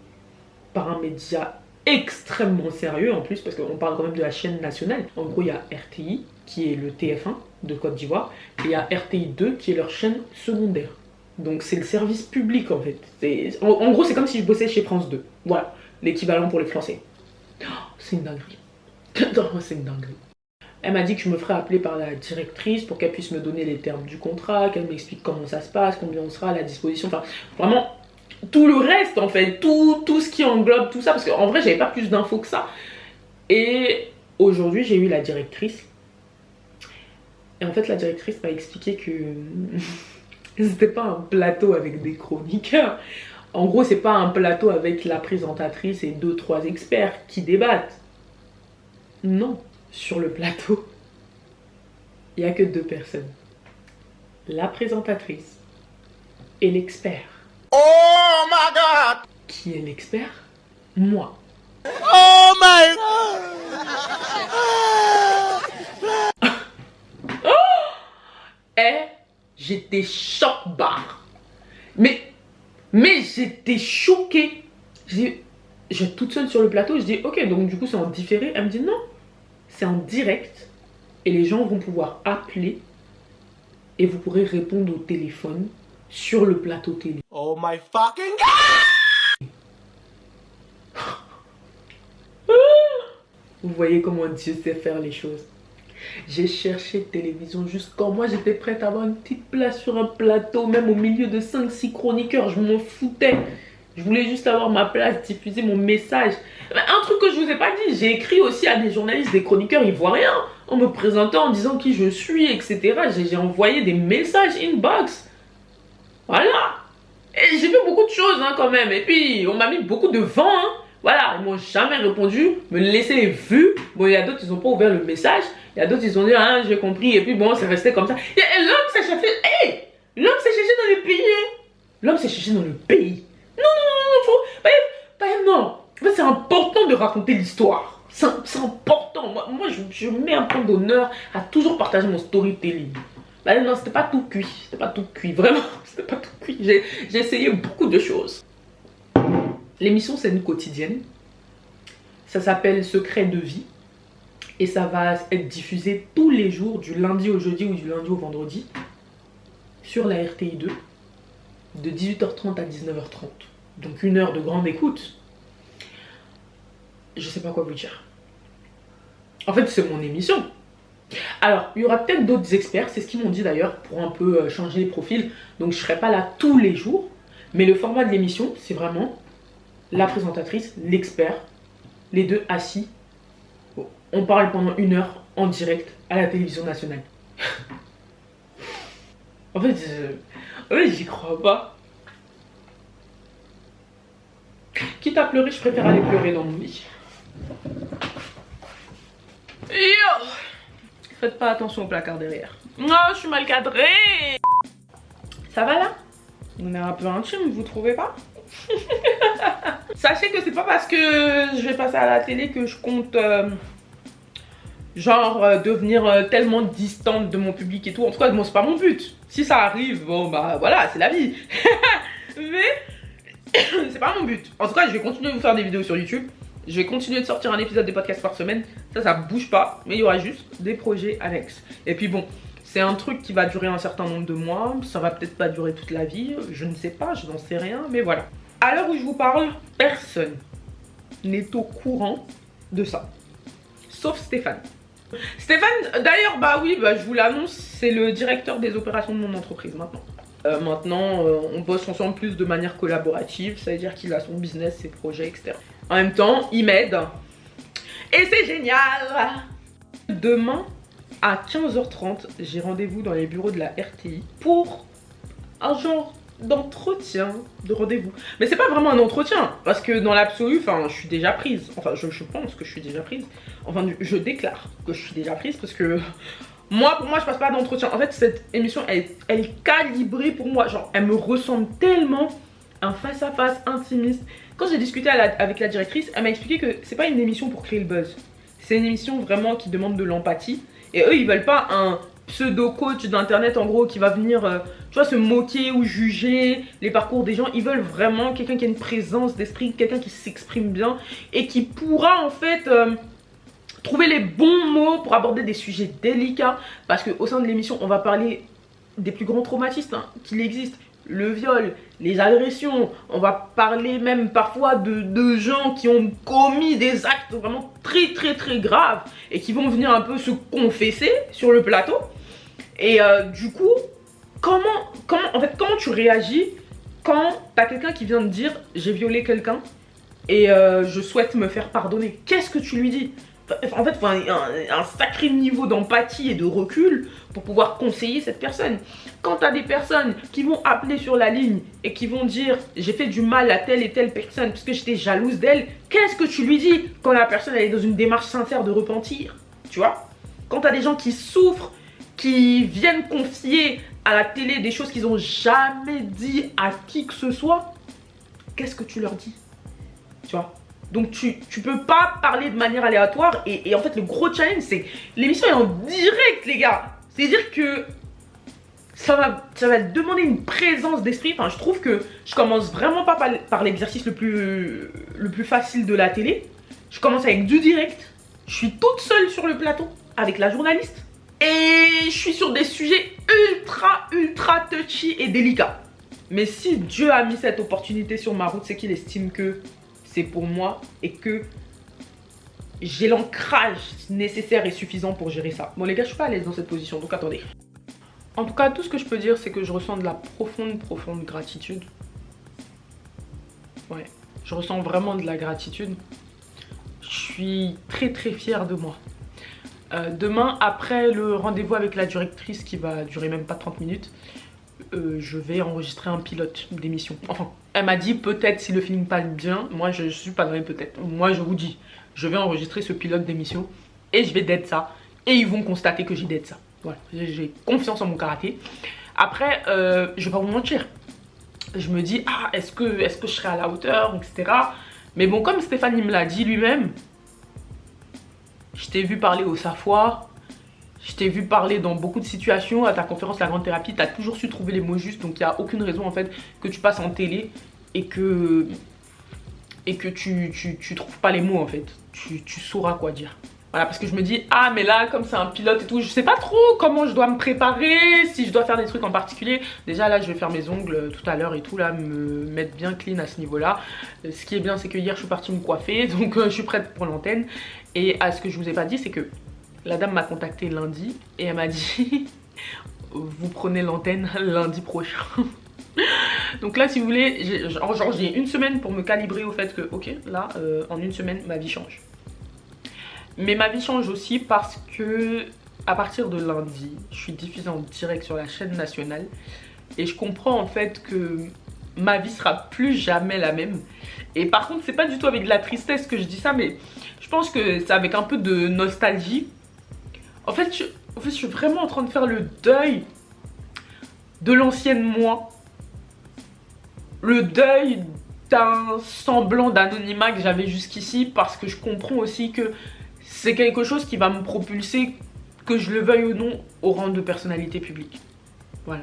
par un média extrêmement sérieux en plus, parce qu'on parle quand même de la chaîne nationale. En gros, il y a RTI, qui est le TF1 de Côte d'Ivoire, et il y a RTI 2, qui est leur chaîne secondaire. Donc c'est le service public en fait. En gros, c'est comme si je bossais chez France 2. Voilà, l'équivalent pour les Français. Oh, c'est une dinguerie. C'est une dinguerie. Elle m'a dit que je me ferais appeler par la directrice pour qu'elle puisse me donner les termes du contrat, qu'elle m'explique comment ça se passe, combien on sera à la disposition. Enfin, vraiment, tout le reste en fait, tout ce qui englobe tout ça. Parce qu'en vrai, j'avais pas plus d'infos que ça. Et aujourd'hui, j'ai eu la directrice. Et en fait, la directrice m'a expliqué que c'était pas un plateau avec des chroniqueurs. En gros, c'est pas un plateau avec la présentatrice et 2-3 experts qui débattent. Non. Sur le plateau, il n'y a que 2 personnes. La présentatrice et l'expert. Oh my god! Qui est l'expert? Moi. Oh my god! J'étais choc-barre. Mais j'étais choquée. J'ai toute seule sur le plateau, je dis ok, donc du coup c'est en différé. Elle me dit non. C'est en direct et les gens vont pouvoir appeler et vous pourrez répondre au téléphone sur le plateau télé. Oh my fucking god! Vous voyez comment Dieu sait faire les choses. J'ai cherché télévision jusqu'en moi, j'étais prête à avoir une petite place sur un plateau, même au milieu de 5-6 chroniqueurs, je m'en foutais. Je voulais juste avoir ma place, diffuser mon message. Un truc que je vous ai pas dit, j'ai écrit aussi à des journalistes, des chroniqueurs ivoiriens, en me présentant, en disant qui je suis, etc. J'ai envoyé des messages inbox. Voilà. Et j'ai fait beaucoup de choses hein, quand même. Et puis, on m'a mis beaucoup de vent. Hein. Voilà, ils m'ont jamais répondu, me laisser les vues. Bon, il y a d'autres, ils n'ont pas ouvert le message. Il y a d'autres, ils ont dit, ah, j'ai compris. Et puis bon, c'est resté comme ça. Et l'homme s'est cherché, l'homme s'est cherché dans le pays. L'homme s'est cherché dans le pays. Non. En fait, c'est important de raconter l'histoire. C'est important. Moi je mets un point d'honneur à toujours partager mon storytelling. Bah, non, c'était pas tout cuit. C'était pas tout cuit. Vraiment, c'était pas tout cuit. J'ai essayé beaucoup de choses. L'émission, c'est une quotidienne. Ça s'appelle Secret de vie. Et ça va être diffusé tous les jours, du lundi au jeudi ou du lundi au vendredi, sur la RTI 2, de 18h30 à 19h30. Donc 1 heure de grande écoute. Je sais pas quoi vous dire. En fait, c'est mon émission. Alors, il y aura peut-être d'autres experts, c'est ce qu'ils m'ont dit d'ailleurs, pour un peu changer les profils. Donc je serai pas là tous les jours. Mais le format de l'émission, c'est vraiment la présentatrice, l'expert, les deux assis. On parle pendant 1 heure en direct à la télévision nationale. En fait, j'y crois pas. Quitte à pleurer, je préfère aller pleurer dans mon lit. Yo! Faites pas attention au placard derrière. Non, je suis mal cadrée. Ça va là? On est un peu intime, vous trouvez pas? Sachez que c'est pas parce que je vais passer à la télé que je compte devenir tellement distante de mon public et tout. En tout cas, bon, c'est pas mon but. Si ça arrive, bon bah voilà, c'est la vie. Mais c'est pas mon but. En tout cas, je vais continuer de vous faire des vidéos sur YouTube. Je vais continuer de sortir un épisode de podcast par semaine. Ça bouge pas. Mais il y aura juste des projets annexes. Et puis bon, C'est un truc qui va durer un certain nombre de mois, ça va peut-être pas durer toute la vie, je ne sais pas, je n'en sais rien, mais voilà. À l'heure où je vous parle, personne n'est au courant de ça, sauf Stéphane. Stéphane, d'ailleurs, je vous l'annonce, c'est le directeur des opérations de mon entreprise maintenant. On bosse ensemble plus de manière collaborative, ça veut dire qu'il a son business, ses projets, etc. En même temps, il m'aide. Et c'est génial! Demain, à 15h30, j'ai rendez-vous dans les bureaux de la RTI pour un genre d'entretien, de rendez-vous. Mais c'est pas vraiment un entretien, parce que dans l'absolu, je suis déjà prise. Enfin, je pense que je suis déjà prise. Enfin, je déclare que je suis déjà prise, parce que pour moi, je passe pas d'entretien. En fait, cette émission, elle est calibrée pour moi. Genre, elle me ressemble tellement, un face-à-face intimiste. Quand j'ai discuté avec la directrice, elle m'a expliqué que c'est pas une émission pour créer le buzz. C'est une émission vraiment qui demande de l'empathie. Et eux, ils veulent pas un pseudo-coach d'internet en gros qui va venir se moquer ou juger les parcours des gens. Ils veulent vraiment quelqu'un qui a une présence d'esprit, quelqu'un qui s'exprime bien et qui pourra en fait trouver les bons mots pour aborder des sujets délicats. Parce qu'au sein de l'émission, on va parler des plus grands traumatismes qu'il existe. Le viol, les agressions, on va parler même parfois de gens qui ont commis des actes vraiment très très très graves et qui vont venir un peu se confesser sur le plateau. Et du coup, comment tu réagis quand t'as quelqu'un qui vient te dire j'ai violé quelqu'un et je souhaite me faire pardonner? Qu'est-ce que tu lui dis? En fait, il faut un sacré niveau d'empathie et de recul pour pouvoir conseiller cette personne. Quand tu as des personnes qui vont appeler sur la ligne et qui vont dire j'ai fait du mal à telle et telle personne parce que j'étais jalouse d'elle, qu'est-ce que tu lui dis quand la personne elle est dans une démarche sincère de repentir? Tu vois? Quand tu as des gens qui souffrent, qui viennent confier à la télé des choses qu'ils n'ont jamais dit à qui que ce soit, qu'est-ce que tu leur dis? Tu vois? Donc tu peux pas parler de manière aléatoire et en fait le gros challenge c'est que l'émission est en direct les gars. C'est-à-dire que ça va demander une présence d'esprit. Enfin je trouve que je commence vraiment pas par l'exercice le plus facile de la télé. Je commence avec du direct. Je suis toute seule sur le plateau avec la journaliste. Et je suis sur des sujets ultra touchy et délicats. Mais si Dieu a mis cette opportunité sur ma route, c'est qu'il estime que c'est pour moi et que j'ai l'ancrage nécessaire et suffisant pour gérer ça. Bon les gars, je suis pas à l'aise dans cette position, donc attendez. En tout cas, tout ce que je peux dire, c'est que je ressens de la profonde gratitude. Ouais, je ressens vraiment de la gratitude. Je suis très fière de moi. Demain, après le rendez-vous avec la directrice qui va durer même pas 30 minutes, je vais enregistrer un pilote d'émission. Enfin, elle m'a dit peut-être si le feeling passe bien. Moi, je suis pas dans les peut-être. Moi, je vous dis, je vais enregistrer ce pilote d'émission et je vais d'être ça. Et ils vont constater que j'ai d'être ça. Voilà, j'ai confiance en mon karaté. Après, je vais pas vous mentir. Je me dis, est-ce que je serai à la hauteur, etc. Mais bon, comme Stéphane il me l'a dit lui-même, je t'ai vu parler au Safoir. Je t'ai vu parler dans beaucoup de situations. À ta conférence La Grande Thérapie, tu as toujours su trouver les mots justes. Donc il n'y a aucune raison en fait que tu passes en télé et que tu trouves pas les mots en fait. Tu sauras quoi dire. Voilà, parce que je me dis, mais là comme c'est un pilote et tout, je sais pas trop comment je dois me préparer, si je dois faire des trucs en particulier. Déjà là je vais faire mes ongles tout à l'heure et tout, là me mettre bien clean à ce niveau là. Ce qui est bien c'est que hier je suis partie me coiffer, donc je suis prête pour l'antenne. Et ce que je vous ai pas dit c'est que la dame m'a contacté lundi et elle m'a dit vous prenez l'antenne lundi prochain. Donc là si vous voulez, j'ai une semaine pour me calibrer au fait que ok là en une semaine ma vie change. Mais ma vie change aussi parce que à partir de lundi, je suis diffusée en direct sur la chaîne nationale et je comprends en fait que ma vie sera plus jamais la même. Et par contre, c'est pas du tout avec de la tristesse que je dis ça, mais je pense que c'est avec un peu de nostalgie. En fait, je suis vraiment en train de faire le deuil de l'ancienne moi. Le deuil d'un semblant d'anonymat que j'avais jusqu'ici parce que je comprends aussi que c'est quelque chose qui va me propulser, que je le veuille ou non, au rang de personnalité publique. Voilà.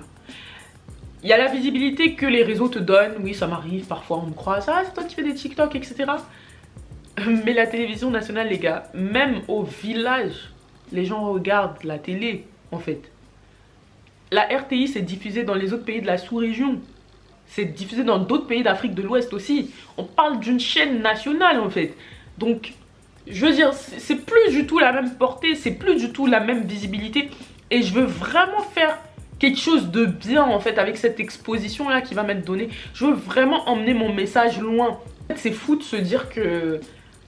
Il y a la visibilité que les réseaux te donnent. Oui, ça m'arrive, parfois on me croise. C'est toi qui fais des TikTok, etc. Mais la télévision nationale, les gars, même au village, les gens regardent la télé, en fait. La RTI, c'est diffusé dans les autres pays de la sous-région. C'est diffusé dans d'autres pays d'Afrique de l'Ouest aussi. On parle d'une chaîne nationale en fait. Donc, je veux dire, c'est plus du tout la même portée, c'est plus du tout la même visibilité. Et je veux vraiment faire quelque chose de bien en fait avec cette exposition là qui va m'être donnée. Je veux vraiment emmener mon message loin. En fait, c'est fou de se dire que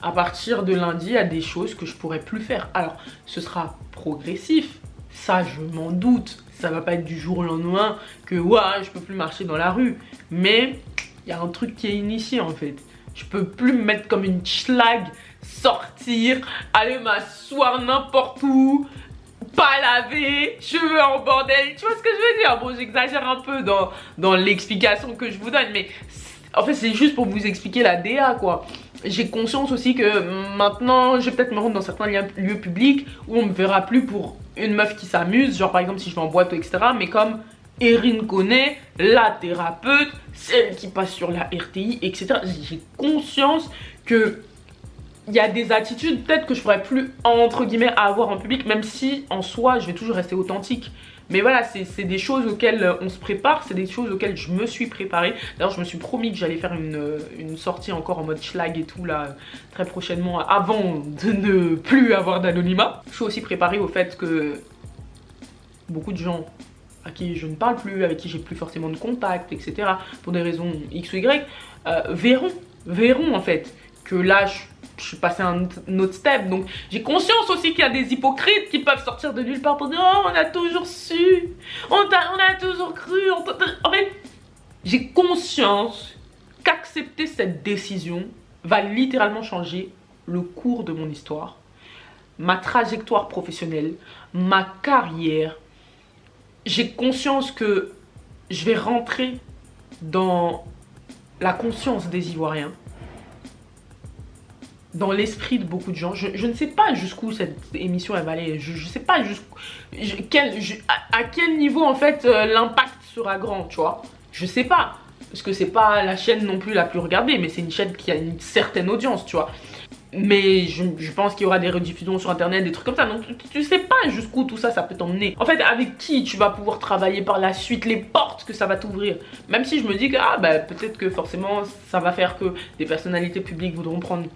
à partir de lundi, il y a des choses que je pourrais plus faire. Alors, ce sera progressif, ça je m'en doute. Ça va pas être du jour au lendemain que ouais, je peux plus marcher dans la rue. Mais il y a un truc qui est initié en fait. Je peux plus me mettre comme une schlag, sortir, aller m'asseoir n'importe où, pas laver, cheveux en bordel. Tu vois ce que je veux dire? Bon, j'exagère un peu dans l'explication que je vous donne, mais en fait, c'est juste pour vous expliquer la DA, quoi. J'ai conscience aussi que maintenant, je vais peut-être me rendre dans certains lieux publics où on me verra plus pour une meuf qui s'amuse, genre par exemple si je vais en boîte, etc. Mais comme Erin connaît, la thérapeute, celle qui passe sur la RTI, etc. J'ai conscience que il y a des attitudes peut-être que je pourrais plus, entre guillemets, avoir en public, même si en soi, je vais toujours rester authentique. Mais voilà, c'est des choses auxquelles on se prépare, c'est des choses auxquelles je me suis préparée. D'ailleurs, je me suis promis que j'allais faire une sortie encore en mode schlag et tout, là, très prochainement, avant de ne plus avoir d'anonymat. Je suis aussi préparée au fait que beaucoup de gens à qui je ne parle plus, avec qui j'ai plus forcément de contact, etc., pour des raisons X ou Y, verront en fait que là, je suis passée à un autre step. Donc j'ai conscience aussi qu'il y a des hypocrites qui peuvent sortir de nulle part pour dire oh, on a toujours su, on a toujours cru. En fait, j'ai conscience qu'accepter cette décision va littéralement changer le cours de mon histoire, ma trajectoire professionnelle, ma carrière. J'ai conscience que je vais rentrer dans la conscience des Ivoiriens, dans l'esprit de beaucoup de gens. Je ne sais pas jusqu'où cette émission elle va aller. Je sais pas à quel niveau en fait l'impact sera grand, tu vois. Je sais pas. Parce que c'est pas la chaîne non plus la plus regardée, mais c'est une chaîne qui a une certaine audience, tu vois. Mais je pense qu'il y aura des rediffusions sur internet, des trucs comme ça. Donc tu sais pas jusqu'où tout ça, ça peut t'emmener. En fait, avec qui tu vas pouvoir travailler par la suite, les portes que ça va t'ouvrir. Même si je me dis que peut-être que forcément ça va faire que des personnalités publiques voudront prendre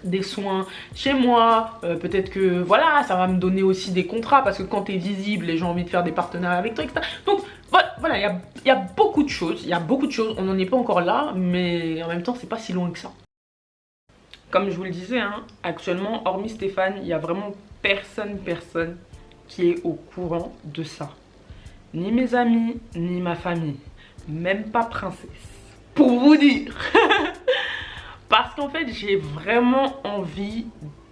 des soins chez moi, peut-être que voilà, ça va me donner aussi des contrats parce que quand t'es visible, les gens ont envie de faire des partenariats avec toi, etc. Donc voilà, il y a beaucoup de choses, on n'en est pas encore là, mais en même temps, c'est pas si loin que ça. Comme je vous le disais, hein, actuellement, hormis Stéphane, il y a vraiment personne qui est au courant de ça. Ni mes amis, ni ma famille, même pas Princesse. Pour vous dire. Parce qu'en fait, j'ai vraiment envie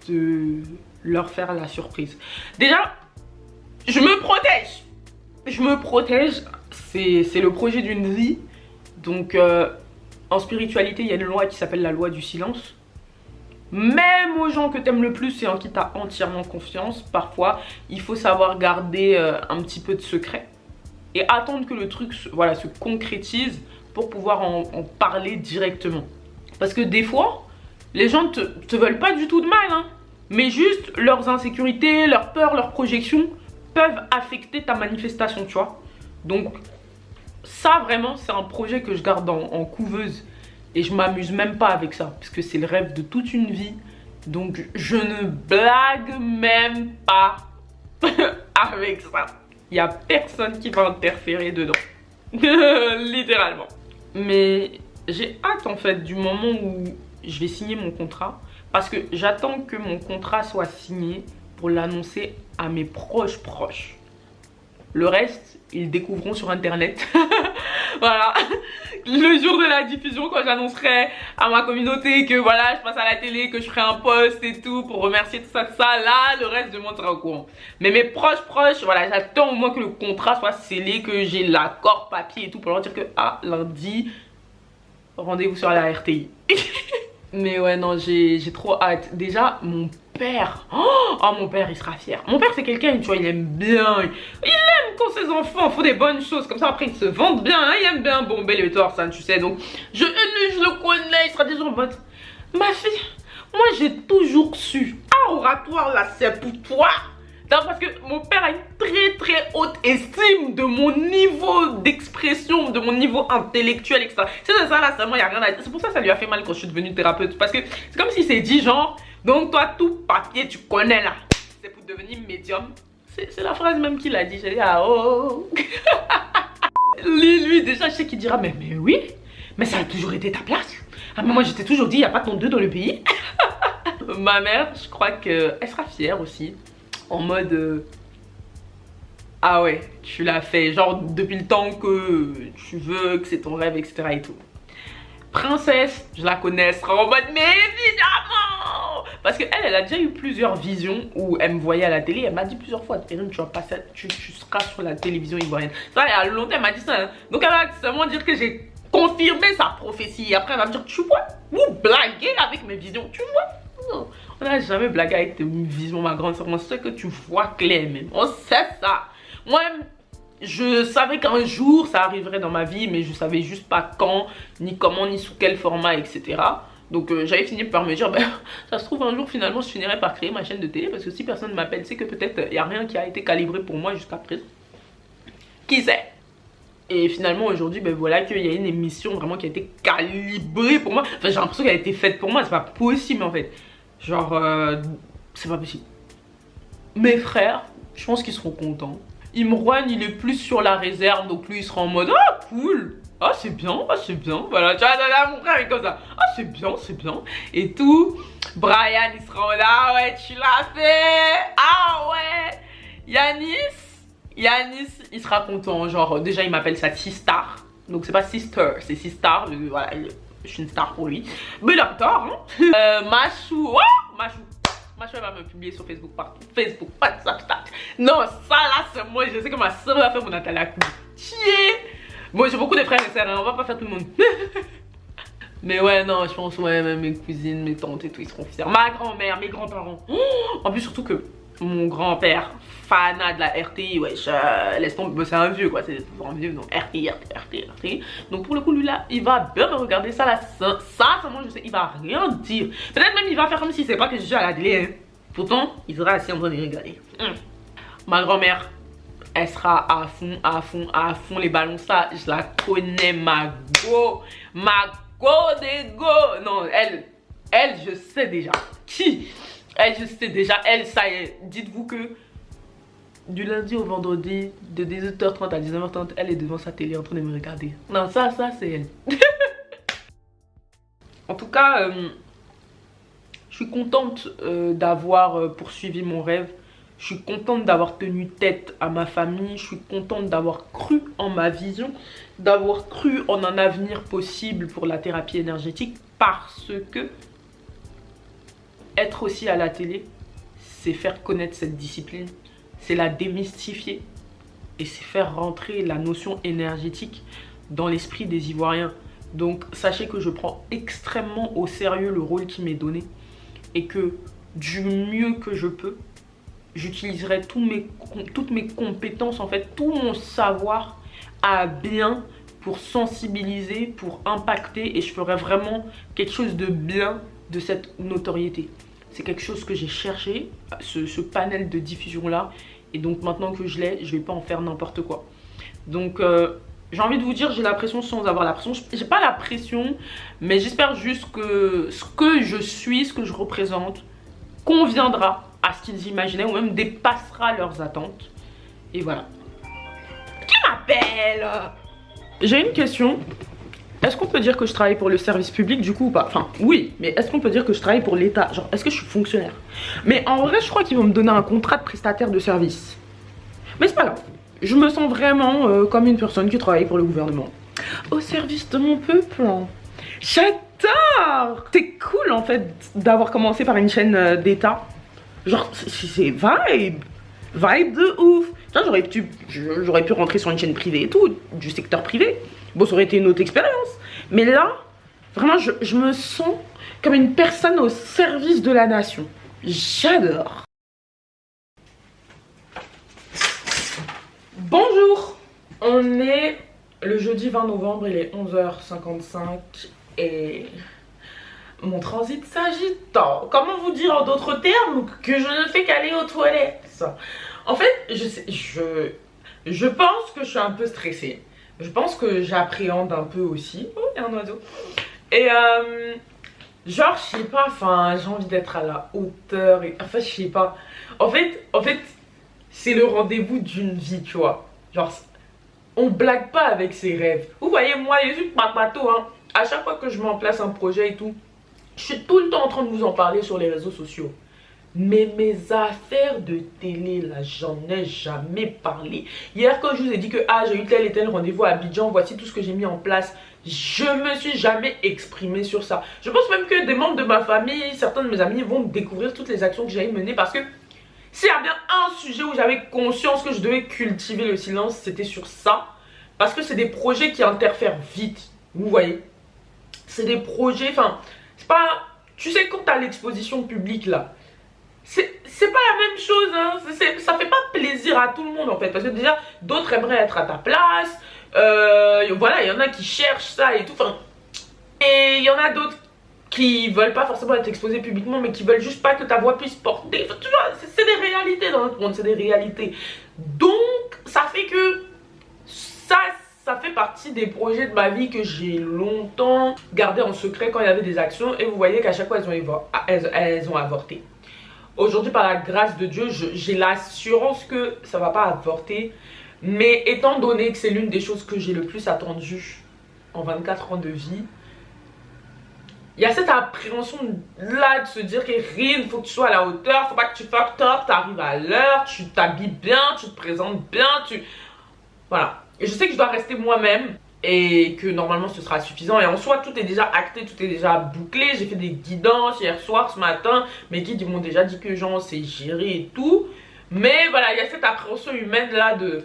de leur faire la surprise. Déjà, je me protège. C'est le projet d'une vie. Donc, en spiritualité, il y a une loi qui s'appelle la loi du silence. Même aux gens que t'aimes le plus et en qui t'as entièrement confiance, parfois, il faut savoir garder un petit peu de secret. Et attendre que le truc se concrétise pour pouvoir en parler directement. Parce que des fois, les gens te veulent pas du tout de mal, hein, mais juste leurs insécurités, leurs peurs, leurs projections peuvent affecter ta manifestation, tu vois. Donc ça vraiment, c'est un projet que je garde en couveuse et je m'amuse même pas avec ça parce que c'est le rêve de toute une vie. Donc je ne blague même pas avec ça. Il y a personne qui va interférer dedans. Littéralement. Mais j'ai hâte en fait du moment où je vais signer mon contrat parce que j'attends que mon contrat soit signé pour l'annoncer à mes proches. Le reste, ils découvriront sur internet. Voilà. Le jour de la diffusion, quand j'annoncerai à ma communauté que voilà, je passe à la télé, que je ferai un post et tout pour remercier tout ça, là, le reste du monde sera au courant. Mais mes proches, voilà, j'attends au moins que le contrat soit scellé, que j'ai l'accord papier et tout pour leur dire que lundi, rendez-vous sur la RTI. Mais ouais, non, j'ai trop hâte. Déjà, mon père, mon père, il sera fier. Mon père, c'est quelqu'un, tu vois, il aime bien. Il aime quand ses enfants font des bonnes choses. Comme ça, après, ils se vendent bien. Hein, il aime bien bomber les torses, hein, tu sais. Donc, je le connais. Il sera déjà en mode, ma fille, moi, j'ai toujours su. Oratoire, là, c'est pour toi. Parce que mon père a une très très haute estime de mon niveau d'expression, de mon niveau intellectuel, etc. C'est ça là, seulement il n'y a rien à dire. C'est pour ça que ça lui a fait mal quand je suis devenue thérapeute. Parce que c'est comme s'il s'est dit genre, donc toi tout papier tu connais là, c'est pour devenir médium. C'est la phrase même qu'il a dit. J'ai dit ah oh. lui déjà je sais qu'il dira mais oui, mais ça a toujours été ta place. Ah mais moi j'étais toujours dit il n'y a pas ton 2 dans le pays. Ma mère je crois qu'elle sera fière aussi. En mode ah ouais tu l'as fait genre depuis le temps que tu veux, que c'est ton rêve, etc. et tout. Princesse je la connais, elle sera en mode mais évidemment, parce que elle a déjà eu plusieurs visions où elle me voyait à la télé. Elle m'a dit plusieurs fois Erin, tu vas passer, tu seras sur la télévision ivoirienne. Ça il y a longtemps elle m'a dit ça hein. Donc elle va seulement dire que j'ai confirmé sa prophétie et après elle va me dire tu vois, vous blaguez avec mes visions, tu vois. Non, on n'a jamais blagué avec tes visions, ma grande soeur. On sait que tu vois clair même. On sait ça. Moi, je savais qu'un jour ça arriverait dans ma vie, mais je savais juste pas quand, ni comment, ni sous quel format, etc. Donc j'avais fini par me dire, ben, ça se trouve un jour finalement je finirai par créer ma chaîne de télé. Parce que si personne ne m'appelle, c'est que peut-être il n'y a rien qui a été calibré pour moi jusqu'à présent. Qui sait? Et finalement aujourd'hui, ben voilà qu'il y a une émission vraiment qui a été calibrée pour moi. Enfin j'ai l'impression qu'elle a été faite pour moi, c'est pas possible en fait. Genre, c'est pas possible. Mes frères, je pense qu'ils seront contents. Imran, il est plus sur la réserve, donc lui, il sera en mode ah, cool. Ah, c'est bien, ah, c'est bien. Voilà, tu vois, mon frère est comme ça. Ah, c'est bien, c'est bien. Et tout. Brian, il sera en mode ah ouais, tu l'as fait. Ah ouais. Yanis, il sera content. Genre, déjà, il m'appelle ça Sistar. Donc, c'est pas Sister, c'est Sistar. Voilà, je suis une star pour lui. Mais il a tort, hein. Machou, oh, Machou, elle va me publier sur Facebook partout. Facebook, WhatsApp, Snapchat. Non, ça là, c'est moi. Je sais que ma soeur va faire mon Nathalie à coup. Tiens. Bon, j'ai beaucoup de frères et sœurs, hein. On va pas faire tout le monde. Mais ouais, non, je pense, ouais, même mes cousines, mes tantes et tout, ils seront fiers. Ma grand-mère, mes grands-parents. En plus, surtout que mon grand-père, fanat de la RTI, ouais, laisse tomber, c'est un vieux quoi, c'est un vieux, donc RTI. Donc pour le coup, lui là, il va bien me regarder ça là, ça, moi je sais, il va rien dire. Peut-être même il va faire comme si c'est pas que je suis à la télé, hein. Pourtant, il sera assis en train de regarder. Ma grand-mère, elle sera à fond, les ballons, ça, je la connais, ma go de go. Non, elle, je sais déjà. Qui? Elle, je sais déjà, elle, ça y est. Dites-vous que du lundi au vendredi, de 18h30 à 19h30, elle est devant sa télé en train de me regarder. Non, ça, c'est elle. En tout cas, je suis contente d'avoir poursuivi mon rêve. Je suis contente d'avoir tenu tête à ma famille. Je suis contente d'avoir cru en ma vision, d'avoir cru en un avenir possible pour la thérapie énergétique, parce que être aussi à la télé, c'est faire connaître cette discipline, c'est la démystifier et c'est faire rentrer la notion énergétique dans l'esprit des Ivoiriens. Donc sachez que je prends extrêmement au sérieux le rôle qui m'est donné et que du mieux que je peux, j'utiliserai toutes mes compétences, en fait, tout mon savoir à bien pour sensibiliser, pour impacter, et je ferai vraiment quelque chose de bien de cette notoriété. C'est quelque chose que j'ai cherché, ce panel de diffusion là, et donc maintenant que je l'ai, je vais pas en faire n'importe quoi. Donc j'ai envie de vous dire, j'ai la pression sans avoir la pression. J'ai pas la pression, mais j'espère juste que ce que je suis, ce que je représente, conviendra à ce qu'ils imaginaient ou même dépassera leurs attentes. Et voilà. Qui m'appelle? J'ai une question. Est-ce qu'on peut dire que je travaille pour le service public du coup ou pas? Enfin oui, mais est-ce qu'on peut dire que je travaille pour l'État? Genre est-ce que je suis fonctionnaire? Mais en vrai je crois qu'ils vont me donner un contrat de prestataire de service. Mais c'est pas grave. Je me sens vraiment comme une personne qui travaille pour le gouvernement. Au service de mon peuple. J'adore. C'est cool en fait d'avoir commencé par une chaîne d'État. Genre c'est vibe de ouf. J'aurais pu rentrer sur une chaîne privée et tout, du secteur privé. Bon, ça aurait été une autre expérience. Mais là, vraiment, je me sens comme une personne au service de la nation. J'adore. Bonjour. On est le jeudi 20 novembre, il est 11h55 et mon transit s'agite. Comment vous dire en d'autres termes que je ne fais qu'aller aux toilettes? ça. En fait, je pense que je suis un peu stressée. Je pense que j'appréhende un peu aussi. Oh, il y a un oiseau. Et genre, je sais pas, enfin, j'ai envie d'être à la hauteur. Et, enfin, je sais pas. En fait, c'est le rendez-vous d'une vie, tu vois. Genre, on blague pas avec ses rêves. Vous voyez, moi, je suis pas bateau, hein. À chaque fois que je mets en place un projet et tout, je suis tout le temps en train de vous en parler sur les réseaux sociaux. Mais mes affaires de télé, là, j'en ai jamais parlé. Hier, quand je vous ai dit que j'ai eu tel et tel rendez-vous à Abidjan, voici tout ce que j'ai mis en place. Je me suis jamais exprimée sur ça. Je pense même que des membres de ma famille, certains de mes amis vont découvrir toutes les actions que j'ai menées parce que s'il y a bien un sujet où j'avais conscience que je devais cultiver le silence, c'était sur ça. Parce que c'est des projets qui interfèrent vite. Vous voyez? C'est des projets, enfin, c'est pas... Tu sais, quand t'as l'exposition publique, là, c'est pas la même chose, hein. Ça fait pas plaisir à tout le monde, en fait. Parce que déjà, d'autres aimeraient être à ta place. Voilà, il y en a qui cherchent ça et tout. Enfin, et il y en a d'autres qui veulent pas forcément être exposés publiquement, mais qui veulent juste pas que ta voix puisse porter. Enfin, tu vois, c'est des réalités dans notre monde, c'est des réalités. Donc, ça fait que ça fait partie des projets de ma vie que j'ai longtemps gardé en secret quand il y avait des actions. Et vous voyez qu'à chaque fois, elles ont avorté. Aujourd'hui, par la grâce de Dieu, j'ai l'assurance que ça va pas avorter. Mais étant donné que c'est l'une des choses que j'ai le plus attendues en 24 ans de vie, il y a cette appréhension là de se dire que il faut que tu sois à la hauteur, faut pas que tu fuck top, tu arrives à l'heure, tu t'habilles bien, tu te présentes bien, voilà. Et je sais que je dois rester moi-même et que normalement ce sera suffisant. Et en soi, tout est déjà acté, tout est déjà bouclé. J'ai fait des guidances hier soir, ce matin. Mes guides, ils m'ont déjà dit que genre c'est géré et tout. Mais voilà, il y a cette appréhension humaine là de...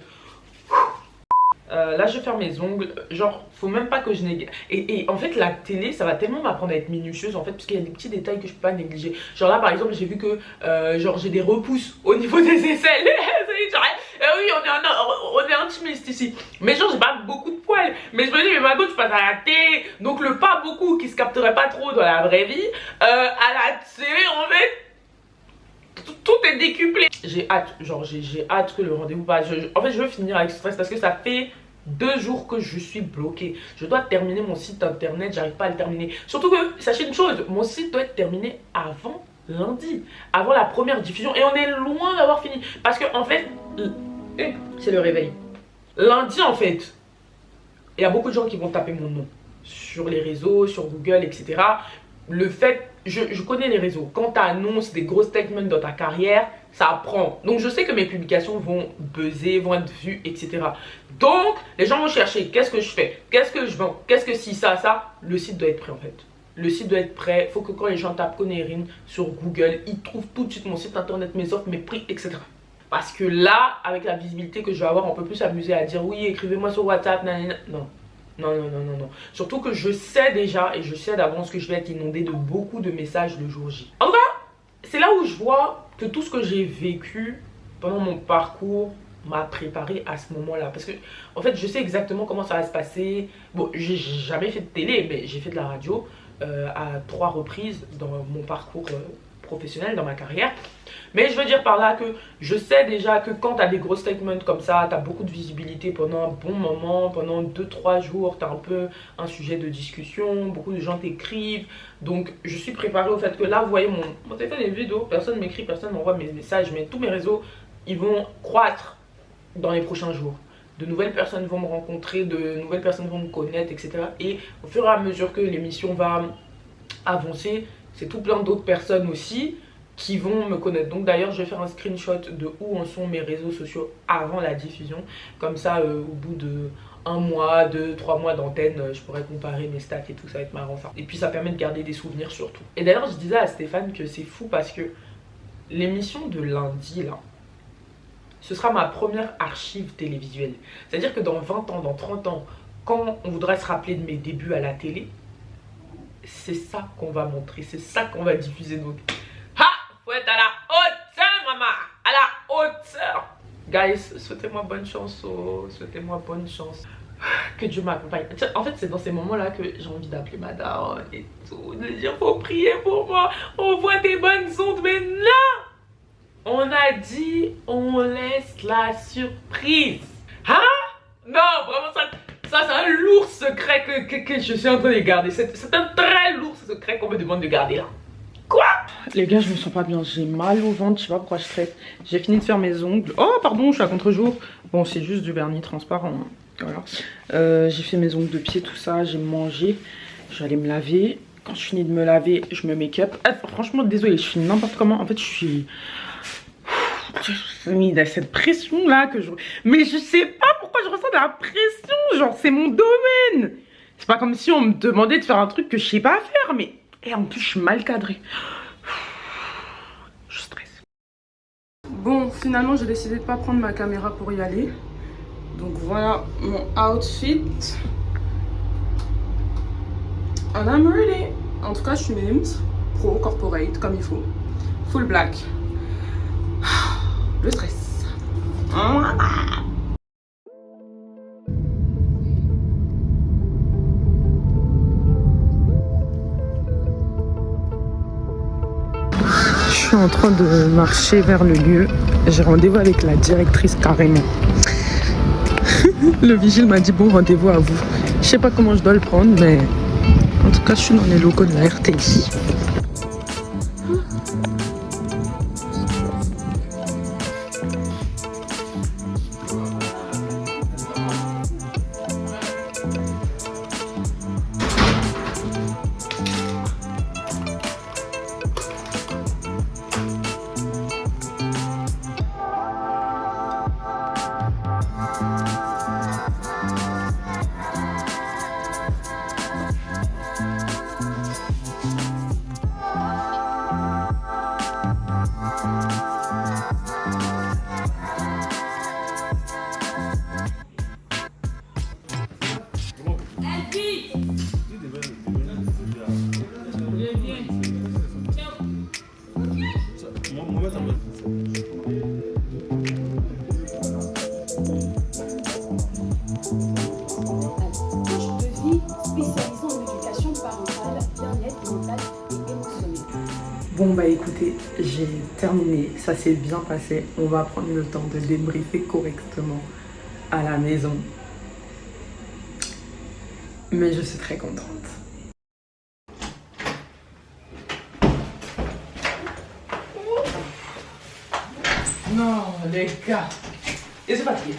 là je vais faire mes ongles, genre faut même pas que je néglige. Et en fait la télé ça va tellement m'apprendre à être minutieuse en fait, parce qu'il y a des petits détails que je peux pas négliger. Genre là par exemple j'ai vu que genre j'ai des repousses au niveau des aisselles. Genre, oui on est intimiste ici. Mais genre j'ai pas beaucoup de poils. Mais je me dis mais ma gauche je passe à la télé, donc le pas beaucoup qui se capterait pas trop dans la vraie vie, à la télé en fait tout est décuplé. J'ai hâte, genre j'ai hâte que le rendez-vous passe. En fait je veux finir avec ce stress parce que ça fait 2 jours que je suis bloquée. Je dois terminer mon site internet, j'arrive pas à le terminer. Surtout que, sachez une chose, mon site doit être terminé avant lundi, avant la première diffusion. Et on est loin d'avoir fini. Parce que en fait, c'est le réveil. Lundi en fait, il y a beaucoup de gens qui vont taper mon nom sur les réseaux, sur Google, etc. Le fait, je connais les réseaux. Quand tu annonces des gros statements dans ta carrière, ça prend. Donc je sais que mes publications vont buzzer, vont être vues, etc. Donc les gens vont chercher qu'est-ce que je fais, qu'est-ce que je vends, qu'est-ce que si, ça. Le site doit être prêt en fait. Le site doit être prêt. Il faut que quand les gens tapent Konerin sur Google, ils trouvent tout de suite mon site internet, mes offres, mes prix, etc. Parce que là, avec la visibilité que je vais avoir, on peut plus s'amuser à dire oui, écrivez-moi sur WhatsApp, nanana. Non. Non. Surtout que je sais déjà et je sais d'avance que je vais être inondée de beaucoup de messages le jour J. En tout cas, c'est là où je vois que tout ce que j'ai vécu pendant mon parcours m'a préparé à ce moment-là. Parce que, en fait, je sais exactement comment ça va se passer. Bon, j'ai jamais fait de télé, mais j'ai fait de la radio à 3 reprises dans mon parcours professionnel, dans ma carrière. Mais je veux dire par là que je sais déjà que quand tu as des gros statements comme ça, tu as beaucoup de visibilité pendant un bon moment, pendant 2-3 jours, tu as un peu un sujet de discussion, beaucoup de gens t'écrivent. Donc je suis préparée au fait que là, vous voyez mon téléphone est vide, personne m'écrit, personne m'envoie mes messages, mais tous mes réseaux, ils vont croître dans les prochains jours. De nouvelles personnes vont me rencontrer, de nouvelles personnes vont me connaître, etc. Et au fur et à mesure que l'émission va avancer, c'est tout plein d'autres personnes aussi qui vont me connaître. Donc d'ailleurs je vais faire un screenshot de où en sont mes réseaux sociaux avant la diffusion. Comme ça au bout de 1 mois, 2-3 mois d'antenne, je pourrais comparer mes stats et tout, ça va être marrant ça. Et puis ça permet de garder des souvenirs surtout. Et d'ailleurs je disais à Stéphane que c'est fou parce que l'émission de lundi là, ce sera ma première archive télévisuelle. C'est-à-dire que dans 20 ans, dans 30 ans, quand on voudra se rappeler de mes débuts à la télé, c'est ça qu'on va montrer, c'est ça qu'on va diffuser. Donc, faut être à la hauteur, maman, à la hauteur. Guys, souhaitez-moi bonne chance, souhaitez-moi bonne chance. Que Dieu m'accompagne. En fait, c'est dans ces moments-là que j'ai envie d'appeler ma daronne et tout, de dire faut prier pour moi, on voit des bonnes ondes, mais non, On a dit on laisse la surprise. Hein? Non, vraiment ça c'est un lourd secret que je suis en train de garder. C'est un très lourd secret qu'on me demande de garder là. Quoi? Les gars, je me sens pas bien, j'ai mal au ventre, je sais pas pourquoi je stresse. J'ai fini de faire mes ongles. Oh pardon, je suis à contre-jour. Bon, c'est juste du vernis transparent, hein. Voilà. J'ai fait mes ongles de pied, tout ça, j'ai mangé. Je vais aller me laver. Quand je finis de me laver, je me make-up. Franchement, désolée, je suis n'importe comment. En fait, je suis mis dans cette pression là que je... Mais je sais pas pourquoi je ressens de la pression. Genre, c'est mon domaine. C'est pas comme si on me demandait de faire un truc que je sais pas faire, mais... Et en plus, je suis mal cadrée. Je stresse. Bon, finalement, j'ai décidé de pas prendre ma caméra pour y aller. Donc voilà mon outfit. And I'm ready. En tout cas, je suis mims, pro, corporate, comme il faut. Full black. Le stress. Je suis en train de marcher vers le lieu. J'ai rendez-vous avec la directrice carrément. Le vigile m'a dit bon rendez-vous à vous. Je sais pas comment je dois le prendre, mais en tout cas je suis dans les locaux de la RTI. Bon bah écoutez, j'ai terminé, ça s'est bien passé. On va prendre le temps de débriefer correctement à la maison. Mais je suis très contente. Non les gars, je suis fatiguée.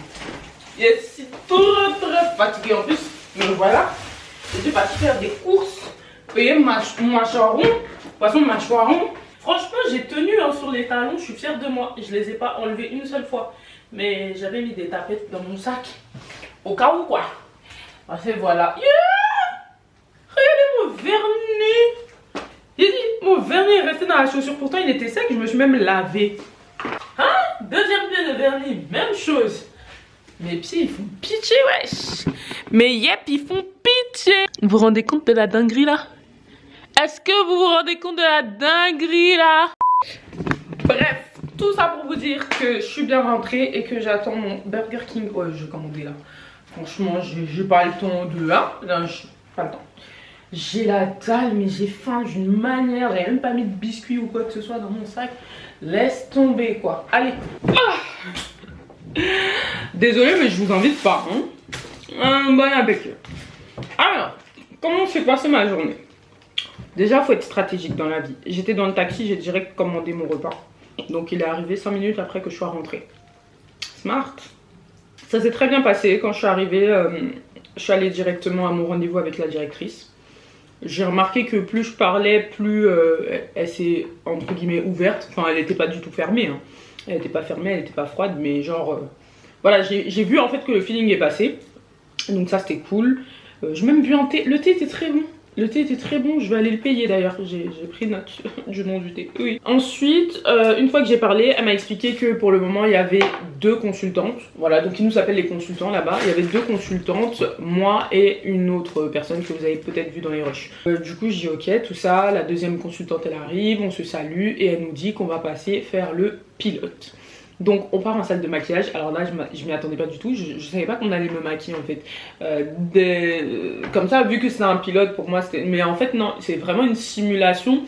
Je suis très fatiguée en plus. Mais voilà, je suis partie faire des courses, payer ma charon. Poisson mâchoiron. Franchement, j'ai tenu hein, sur les talons, je suis fière de moi. Je les ai pas enlevés une seule fois. Mais j'avais mis des tapettes dans mon sac. Au cas où quoi. Parce que voilà. Yeah, regardez mon vernis. J'ai dit, mon vernis est resté dans la chaussure. Pourtant, il était sec, je me suis même lavé. Hein? Deuxième pied de vernis, même chose. Mes pieds, ils font pitié, wesh. Mes yep, ils font pitié. Vous vous rendez compte de la dinguerie là? Est-ce que vous vous rendez compte de la dinguerie là? Bref, tout ça pour vous dire que je suis bien rentrée et que j'attends mon Burger King. Ouais, je vais commander là. Franchement, j'ai pas le temps de là. Là, j'ai pas le temps. J'ai la dalle, mais j'ai faim d'une manière. J'avais même pas mis de biscuits ou quoi que ce soit dans mon sac. Laisse tomber quoi. Allez. Ah, désolée, mais je vous invite pas. Hein. Un bon appétit. Alors, comment s'est passée ma journée? Déjà, il faut être stratégique dans la vie. J'étais dans le taxi, j'ai direct commandé mon repas. Donc, il est arrivé 5 minutes après que je sois rentrée. Smart. Ça s'est très bien passé. Quand je suis arrivée, je suis allée directement à mon rendez-vous avec la directrice. J'ai remarqué que plus je parlais, plus elle s'est, entre guillemets, ouverte. Enfin, elle n'était pas du tout fermée. Hein. Elle n'était pas fermée, elle n'était pas froide. Mais genre, voilà, j'ai vu en fait que le feeling est passé. Donc ça, c'était cool. J'ai même bu un thé. Le thé était très bon. Le thé était très bon, je vais aller le payer d'ailleurs, j'ai pris note du nom du thé. Oui. Ensuite, une fois que j'ai parlé, elle m'a expliqué que pour le moment il y avait 2 consultantes. Voilà, donc ils nous appellent les consultants là-bas. Il y avait 2 consultantes, moi et une autre personne que vous avez peut-être vu dans les rushs. Du coup, je dis ok, tout ça. La deuxième consultante elle arrive, on se salue et elle nous dit qu'on va passer faire le pilote. Donc on part en salle de maquillage. Alors là je m'y attendais pas du tout. Je savais pas qu'on allait me maquiller en fait. Comme ça, vu que c'est un pilote pour moi c'était... Mais en fait non, c'est vraiment une simulation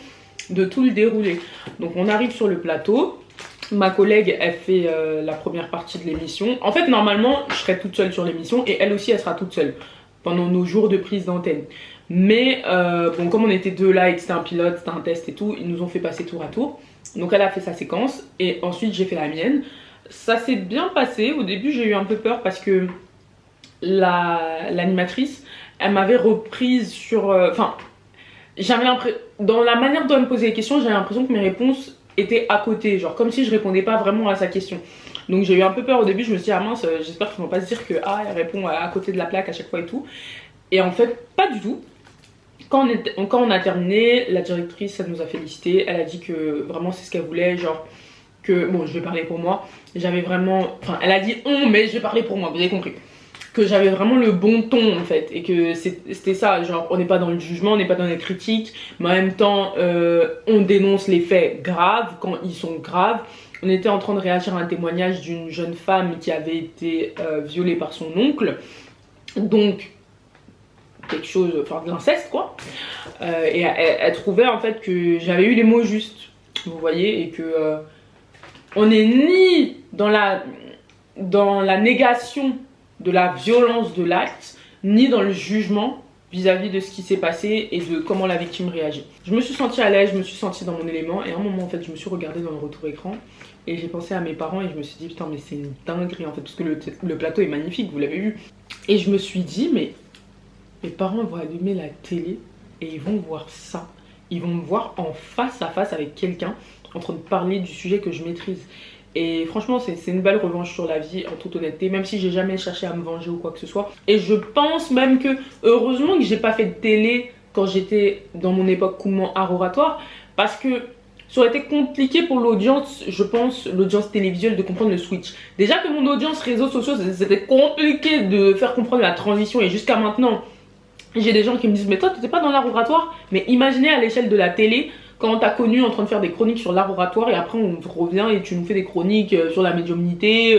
de tout le déroulé. Donc on arrive sur le plateau. Ma collègue, elle fait la première partie de l'émission. En fait, normalement, je serai toute seule sur l'émission et elle aussi, elle sera toute seule pendant nos jours de prise d'antenne. Mais bon, comme on était deux là et que c'était un pilote, c'était un test et tout, ils nous ont fait passer tour à tour. Donc elle a fait sa séquence et ensuite j'ai fait la mienne. Ça s'est bien passé. Au début, j'ai eu un peu peur parce que l'animatrice, elle m'avait reprise sur... Enfin, j'avais l'impression... Dans la manière dont elle me posait les questions, j'avais l'impression que mes réponses étaient à côté. Genre comme si je répondais pas vraiment à sa question. Donc j'ai eu un peu peur au début. Je me suis dit, ah mince, j'espère qu'ils vont pas se dire que elle répond à côté de la plaque à chaque fois et tout. Et en fait, pas du tout. Quand on a terminé, la directrice, elle nous a félicité. Elle a dit que vraiment c'est ce qu'elle voulait. Genre que... Bon, je vais parler pour moi. J'avais vraiment... Enfin, elle a dit on, mais je vais parler pour moi. Vous avez compris. Que j'avais vraiment le bon ton en fait, et que c'était ça, genre on n'est pas dans le jugement, on n'est pas dans la critique, mais en même temps on dénonce les faits graves quand ils sont graves. On était en train de réagir à un témoignage d'une jeune femme qui avait été violée par son oncle, donc quelque chose, enfin de l'inceste quoi, et elle trouvait en fait que j'avais eu les mots justes, vous voyez, et que on n'est ni dans la négation de la violence de l'acte, ni dans le jugement vis-à-vis de ce qui s'est passé et de comment la victime réagit. Je me suis sentie à l'aise, je me suis sentie dans mon élément, et à un moment en fait je me suis regardée dans le retour écran et j'ai pensé à mes parents et je me suis dit putain mais c'est une dinguerie en fait, parce que le plateau est magnifique, vous l'avez vu, et je me suis dit mais mes parents vont allumer la télé et ils vont voir ça, ils vont me voir en face à face avec quelqu'un en train de parler du sujet que je maîtrise. Et franchement c'est une belle revanche sur la vie en toute honnêteté, même si j'ai jamais cherché à me venger ou quoi que ce soit. Et je pense même que heureusement que j'ai pas fait de télé quand j'étais dans mon époque coulement art oratoire, parce que ça aurait été compliqué pour l'audience, je pense, l'audience télévisuelle, de comprendre le switch. Déjà que mon audience réseaux sociaux, c'était compliqué de faire comprendre la transition, et jusqu'à maintenant j'ai des gens qui me disent mais toi t'étais pas dans l'art oratoire. Mais imaginez à l'échelle de la télé, quand on t'a connu en train de faire des chroniques sur l'art oratoire et après on revient et tu nous fais des chroniques sur la médiumnité,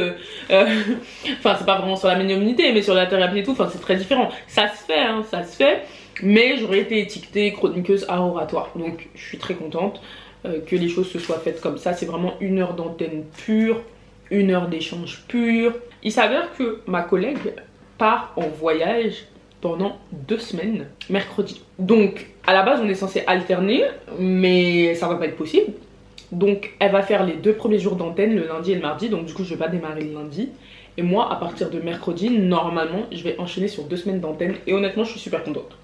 enfin c'est pas vraiment sur la médiumnité mais sur la thérapie et tout, enfin c'est très différent. Ça se fait, hein, ça se fait, mais j'aurais été étiquetée chroniqueuse art oratoire. Donc je suis très contente que les choses se soient faites comme ça. C'est vraiment 1 heure d'antenne pure, 1 heure d'échange pur. Il s'avère que ma collègue part en voyage pendant 2 semaines, mercredi. Donc, à la base, on est censé alterner, mais ça va pas être possible. Donc, elle va faire les 2 premiers jours d'antenne, le lundi et le mardi. Donc, du coup, je vais pas démarrer le lundi. Et moi, à partir de mercredi, normalement, je vais enchaîner sur 2 semaines d'antenne. Et honnêtement, je suis super contente.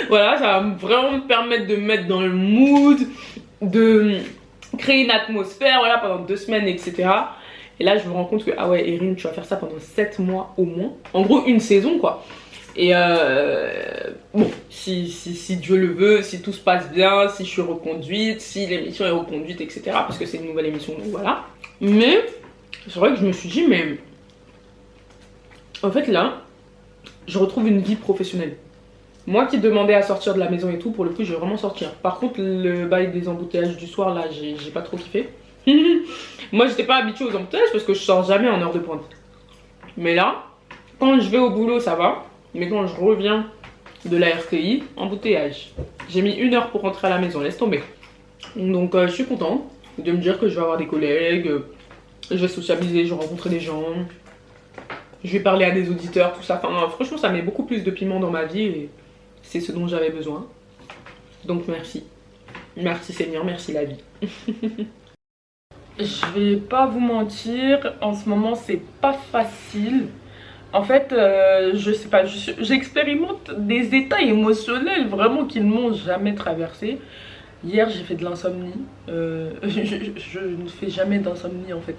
Voilà, ça va vraiment me permettre de me mettre dans le mood, de créer une atmosphère, voilà, pendant 2 semaines, etc. Et là, je me rends compte que, ah ouais, Erin, tu vas faire ça pendant 7 mois au moins. En gros, une saison, quoi. Et bon, si Dieu le veut, si tout se passe bien, si je suis reconduite, si l'émission est reconduite, etc. Parce que c'est une nouvelle émission, donc voilà. Mais c'est vrai que je me suis dit, mais en fait là, je retrouve une vie professionnelle. Moi qui demandais à sortir de la maison et tout, pour le coup, je vais vraiment sortir. Par contre, le bail des embouteillages du soir, là, j'ai pas trop kiffé. Moi, j'étais pas habituée aux embouteillages parce que je sors jamais en heure de pointe. Mais là, quand je vais au boulot, ça va. Mais quand je reviens de la RTI, embouteillage. J'ai mis 1 heure pour rentrer à la maison, laisse tomber. Donc je suis contente de me dire que je vais avoir des collègues, je vais socialiser, je vais rencontrer des gens, je vais parler à des auditeurs, tout ça. Enfin, franchement, ça met beaucoup plus de piment dans ma vie et c'est ce dont j'avais besoin. Donc merci. Merci Seigneur, merci la vie. Je vais pas vous mentir, en ce moment c'est pas facile. En fait, je sais pas, j'expérimente des états émotionnels vraiment qui ne m'ont jamais traversé. Hier, j'ai fait de l'insomnie. Je ne fais jamais d'insomnie en fait.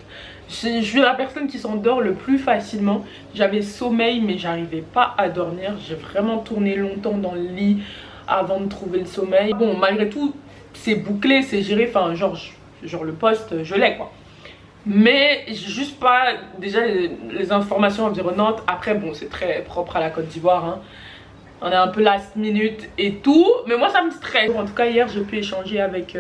Je suis la personne qui s'endort le plus facilement. J'avais sommeil, mais j'arrivais pas à dormir. J'ai vraiment tourné longtemps dans le lit avant de trouver le sommeil. Bon, malgré tout, c'est bouclé, c'est géré. Enfin, genre le poste, je l'ai quoi. Mais j'ai juste pas déjà les informations environnantes. Après bon, c'est très propre à la Côte d'Ivoire hein. On est un peu last minute et tout, mais moi ça me stresse. En tout cas hier j'ai pu échanger avec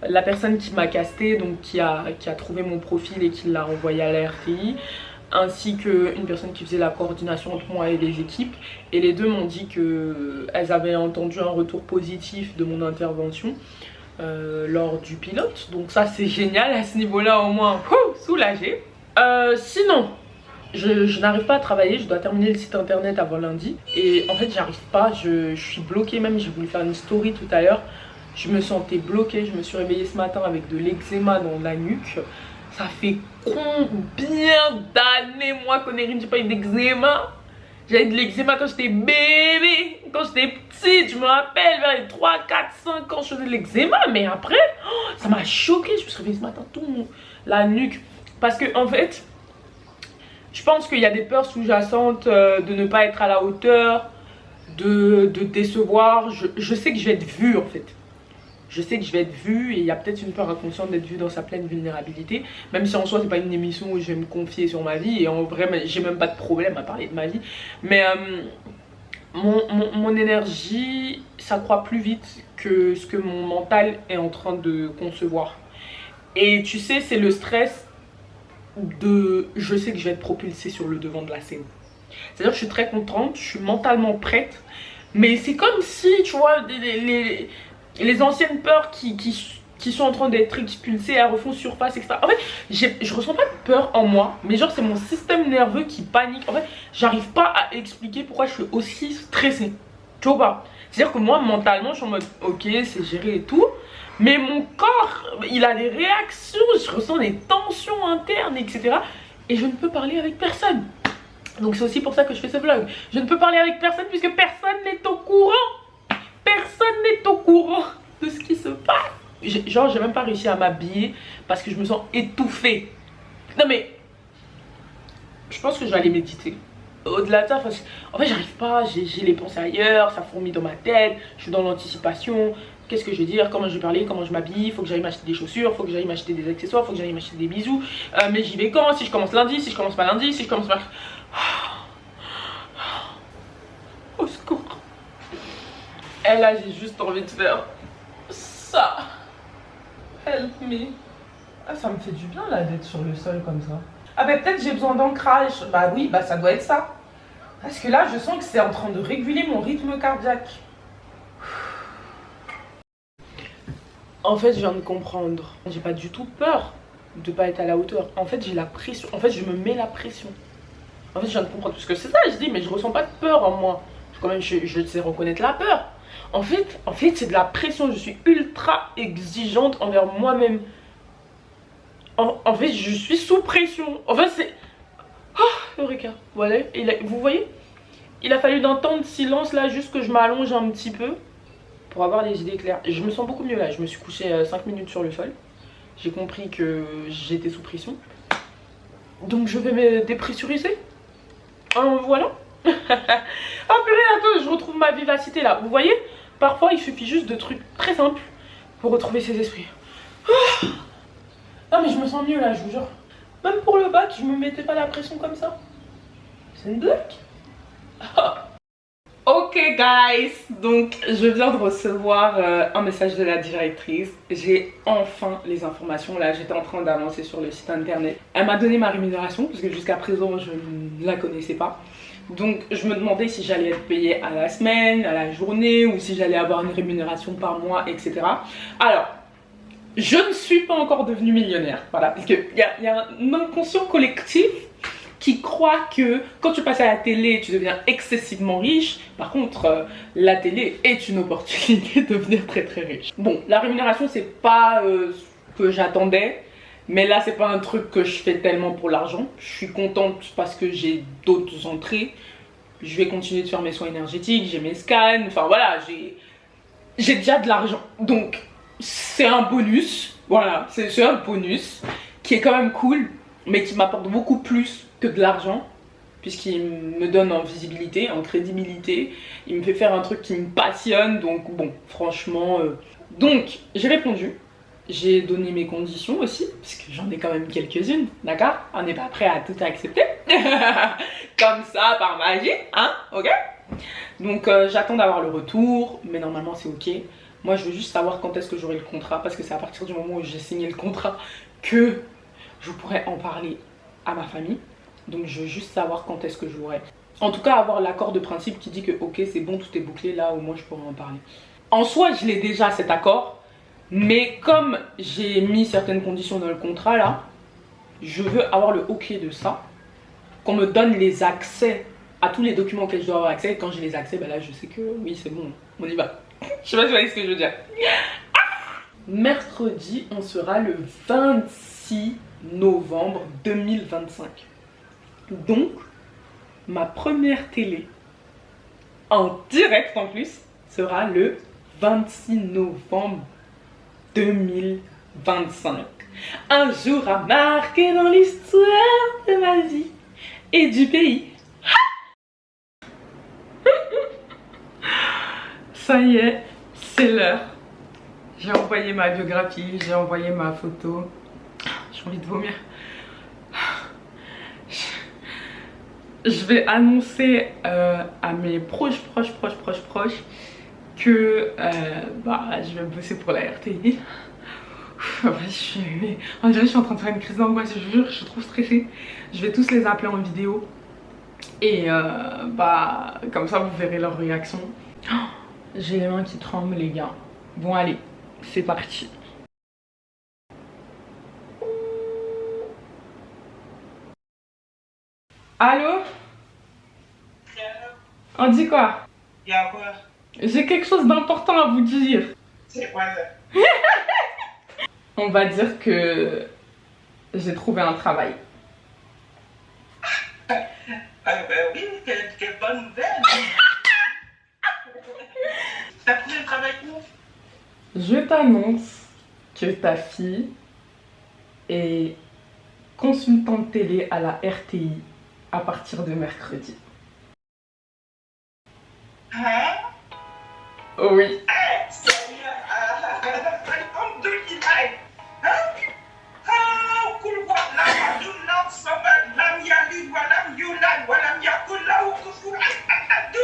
la personne qui m'a casté, donc qui a trouvé mon profil et qui l'a envoyé à la RTI, ainsi qu'une personne qui faisait la coordination entre moi et les équipes. Et les deux m'ont dit qu'elles avaient entendu un retour positif de mon intervention. lors du pilote. Donc ça c'est génial à ce niveau-là, au moins soulagée. Sinon, je n'arrive pas à travailler, je dois terminer le site internet avant lundi. Et en fait j'arrive pas, je suis bloquée même, j'ai voulu faire une story tout à l'heure. Je me sentais bloquée, je me suis réveillée ce matin avec de l'eczéma dans la nuque. Ça fait combien d'années moi qu'on j'ai pas eu d'eczéma? J'avais de l'eczéma quand j'étais bébé, quand j'étais petite, je me rappelle, vers les 3, 4, 5 ans, je faisais de l'eczéma. Mais après, ça m'a choquée, je me suis réveillée ce matin, la nuque. Parce que en fait, je pense qu'il y a des peurs sous-jacentes de ne pas être à la hauteur, de décevoir. Je sais que je vais être vue en fait. Je sais que je vais être vue et il y a peut-être une peur inconsciente d'être vue dans sa pleine vulnérabilité. Même si en soi c'est pas une émission où je vais me confier sur ma vie et en vrai j'ai même pas de problème à parler de ma vie. Mais mon énergie s'accroît plus vite que ce que mon mental est en train de concevoir. Et tu sais, c'est le stress de je sais que je vais être propulsée sur le devant de la scène. C'est-à-dire que je suis très contente, je suis mentalement prête. Mais c'est comme si, tu vois, les anciennes peurs qui sont en train d'être expulsées, elles refont surface, etc. En fait, je ressens pas de peur en moi, mais genre c'est mon système nerveux qui panique. En fait, j'arrive pas à expliquer pourquoi je suis aussi stressée. Tu vois pas? C'est-à-dire que moi, mentalement, je suis en mode, ok, c'est géré et tout. Mais mon corps, il a des réactions, je ressens des tensions internes, etc. Et je ne peux parler avec personne. Donc c'est aussi pour ça que je fais ce vlog. Je ne peux parler avec personne puisque personne n'est au courant. Personne n'est au courant de ce qui se passe. Genre j'ai même pas réussi à m'habiller parce que je me sens étouffée. Non mais je pense que je vais aller méditer. Au-delà de ça, en fait j'arrive pas, j'ai les pensées ailleurs, ça fourmille dans ma tête, je suis dans l'anticipation. Qu'est-ce que je vais dire, comment je vais parler, comment je m'habille, il faut que j'aille m'acheter des chaussures, il faut que j'aille m'acheter des accessoires, il faut que j'aille m'acheter des bijoux. Mais j'y vais quand? Si je commence lundi, si je commence pas lundi, si je commence pas... Au secours. Et là j'ai juste envie de faire ça. Help me. Ah, ça me fait du bien là d'être sur le sol comme ça. Ah bah peut-être j'ai besoin d'ancrage. Bah oui, bah ça doit être ça. Parce que là je sens que c'est en train de réguler mon rythme cardiaque. En fait je viens de comprendre. J'ai pas du tout peur de pas être à la hauteur. En fait j'ai la pression. En fait je me mets la pression. En fait je viens de comprendre. Parce que c'est ça je dis, mais je ressens pas de peur en moi. Quand même je sais reconnaître la peur. En fait c'est de la pression. Je suis ultra exigeante envers moi-même. En fait je suis sous pression. En fait c'est... Oh Eureka. Voilà. Vous voyez, il a fallu d'un temps de silence là, juste que je m'allonge un petit peu pour avoir les idées claires. Je me sens beaucoup mieux là. Je me suis couchée 5 minutes sur le sol. J'ai compris que j'étais sous pression. Donc je vais me dépressuriser. Voilà. Oh purée, attends, je retrouve ma vivacité là. Vous voyez, parfois il suffit juste de trucs très simples pour retrouver ses esprits. Non mais je me sens mieux là, je vous jure. Même pour le bac, je me mettais pas la pression comme ça. C'est une blague. Ok guys, donc je viens de recevoir un message de la directrice. J'ai enfin les informations. Là j'étais en train d'avancer sur le site internet. Elle m'a donné ma rémunération parce que jusqu'à présent je ne la connaissais pas. Donc je me demandais si j'allais être payée à la semaine, à la journée, ou si j'allais avoir une rémunération par mois, etc. Alors, je ne suis pas encore devenue millionnaire, voilà, parce qu'il y a un inconscient collectif qui croit que quand tu passes à la télé, tu deviens excessivement riche. Par contre, la télé est une opportunité de devenir très très riche. Bon, la rémunération, c'est pas ce que j'attendais. Mais là, c'est pas un truc que je fais tellement pour l'argent. Je suis contente parce que j'ai d'autres entrées. Je vais continuer de faire mes soins énergétiques, j'ai mes scans. Enfin voilà, j'ai déjà de l'argent. Donc, c'est un bonus. Voilà, c'est un bonus qui est quand même cool, mais qui m'apporte beaucoup plus que de l'argent. Puisqu'il me donne en visibilité, en crédibilité. Il me fait faire un truc qui me passionne. Donc bon, franchement... Donc, j'ai répondu. J'ai donné mes conditions aussi, parce que j'en ai quand même quelques-unes, d'accord? On n'est pas prêt à tout accepter. Comme ça, par magie, hein? Ok? Donc j'attends d'avoir le retour, mais normalement c'est ok. Moi je veux juste savoir quand est-ce que j'aurai le contrat, parce que c'est à partir du moment où j'ai signé le contrat que je pourrai en parler à ma famille. Donc je veux juste savoir quand est-ce que j'aurai. En tout cas avoir l'accord de principe qui dit que ok c'est bon, tout est bouclé, là au moins je pourrai en parler. En soi je l'ai déjà cet accord. Mais comme j'ai mis certaines conditions dans le contrat là, je veux avoir le OK de ça, qu'on me donne les accès à tous les documents auxquels je dois avoir accès. Et quand j'ai les accès, bah là je sais que oui c'est bon, on y va. Je sais pas si vous voyez ce que je veux dire. Mercredi, on sera le 26 novembre 2025. Donc, ma première télé, en direct en plus, sera le 26 novembre 2025. Un jour à marquer dans l'histoire de ma vie et du pays. Ça y est, c'est l'heure. J'ai envoyé ma biographie, j'ai envoyé ma photo. J'ai envie de vomir. Je vais annoncer à mes proches que je vais bosser pour la RTI. On dirait que je suis en train de faire une crise d'angoisse, je vous jure, je suis trop stressée. Je vais tous les appeler en vidéo. Et comme ça vous verrez leur réaction. Oh, j'ai les mains qui tremblent les gars. Bon allez, c'est parti. Allô? On dit quoi? Y'a quoi? J'ai quelque chose d'important à vous dire. C'est quoi ça? On va dire que j'ai trouvé un travail. Ah ben oui, quelle bonne nouvelle! T'as trouvé un travail où? Je t'annonce que ta fille est consultante télé à la RTI à partir de mercredi. Hein? Oui. Seigneur, alhamdulillah. Hein? Ah, kul wallahu lam samad lam yalid wa lam yulad wa lam yakul lahu kufuwan ahad.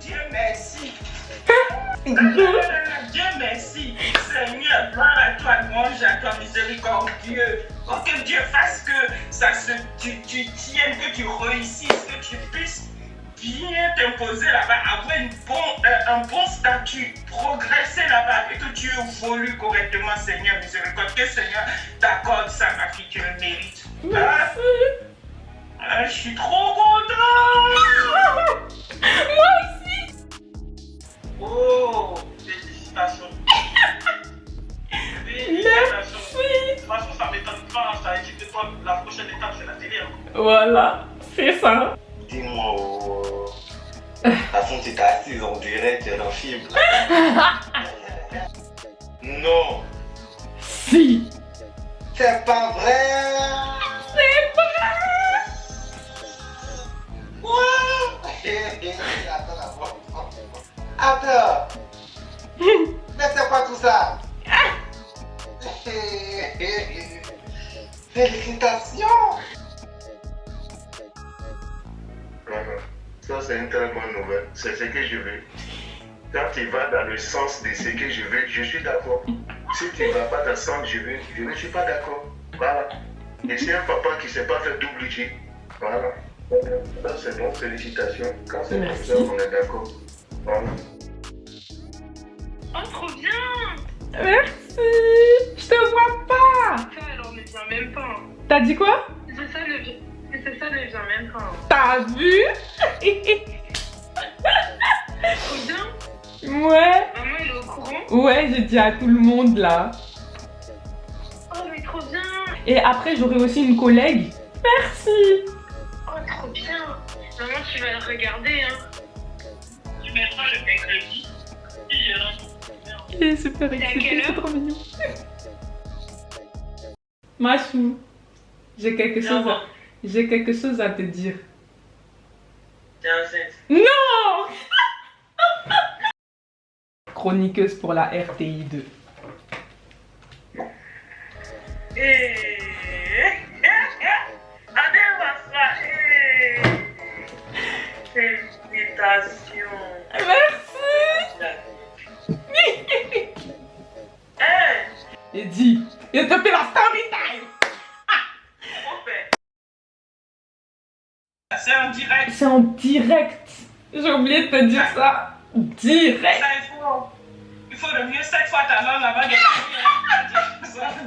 Dieu merci. Dieu merci. Seigneur, gloire à toi, louange à toi, miséricordieux. Oh, que Dieu fasse que tu tiennes, que tu réussisses, que tu puisses bien t'imposer là-bas, avoir un bon statut, progresser là-bas et que tu évolues correctement, Seigneur, miséricorde. Que Seigneur t'accorde ça, ma fille, tu le mérites. Je suis trop content. Moi aussi. Oh, félicitations. Félicitations. De toute façon, ça m'étonne pas, ça dit que toi, la prochaine étape, c'est la télé. Hein. Voilà, c'est ça. Dis-moi, de toute façon, tu t'es assise, on dirait que tu es dans le film. Non. Si. C'est pas vrai. C'est vrai. Quoi? Attends. Mais c'est quoi tout ça? Félicitations. Voilà. Ça, c'est une très bonne nouvelle. C'est ce que je veux. Quand tu vas dans le sens de ce que je veux, je suis d'accord. Si tu ne vas pas dans le sens que je ne suis pas d'accord. Voilà. Et c'est un papa qui ne sait pas faire double J. Voilà. Ça, c'est bon. Félicitations. Quand c'est comme ça, on est d'accord. Voilà. Oh, trop bien! Merci. Je te vois pas. Ça, alors, ne vient même pas. T'as dit quoi? C'est ça, ne vient même pas. T'as vu? Trop bien! Ouais. Maman, elle est au courant? Ouais, j'ai dit à tout le monde là. Oh, mais trop bien! Et après, j'aurai aussi une collègue. Merci. Oh, trop bien! Maman, tu vas le regarder, hein? Tu mettras le mercredi. Il est super excité, c'est trop mignon. Machou, j'ai quelque chose à te dire. T'es enceinte. Non. Chroniqueuse pour la RTI 2. Félicitations. Merci. Et dis, il te fait la story time. C'est en direct. C'est en direct. J'ai oublié de te dire ça. Direct. Ça, il faut le mieux 7 fois ta langue avant de parler.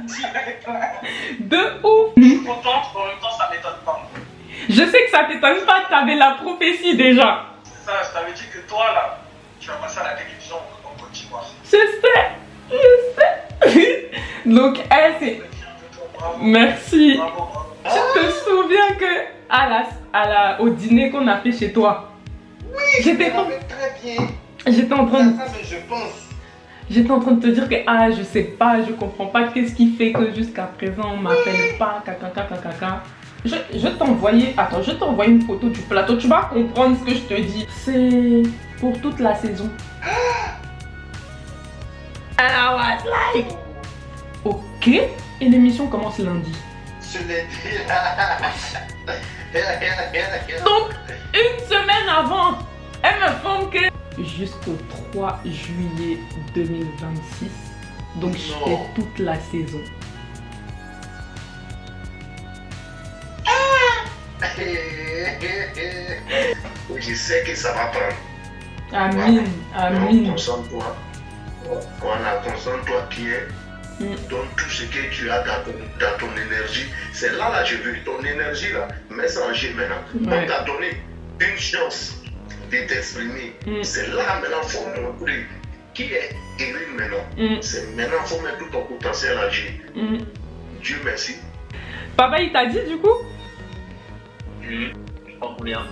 Direct, là. De ouf. Je suis contente, mais en même temps, ça m'étonne pas. Je sais que ça t'étonne pas, t'avais la prophétie déjà. C'est ça, je t'avais dit que toi, là, tu vas passer à la télévision en Côte d'Ivoire. Je sais. Donc, elle, c'est... Bravo. Merci. Bravo, bravo. Tu te souviens que au dîner qu'on a fait chez toi, j'étais très bien. j'étais en train de... Ça, mais je pense. J'étais en train de te dire que je sais pas, je comprends pas qu'est-ce qui fait que jusqu'à présent on m'appelle pas, caca. Je t'envoyais, attends, je t'envoie une photo du plateau, tu vas comprendre ce que je te dis. C'est pour toute la saison. And I was like, ok, et l'émission commence lundi. Je l'ai dit là. Donc, une semaine avant, elle m'informe que jusqu'au 3 juillet 2026, donc je fais toute la saison. Je sais que ça va prendre. Amine, amine. Concentre-toi. Voilà, concentre-toi, Pierre. Donne tout ce que tu as dans ton énergie. C'est là, je veux ton énergie là. Mets ça en jeu maintenant. Ouais. On t'a donné une chance de t'exprimer. C'est là maintenant, il faut montrer qui est Erin maintenant. C'est maintenant, il faut mettre tout ton potentiel à jeu. Dieu merci. Papa, il t'a dit du coup? Je prends combien?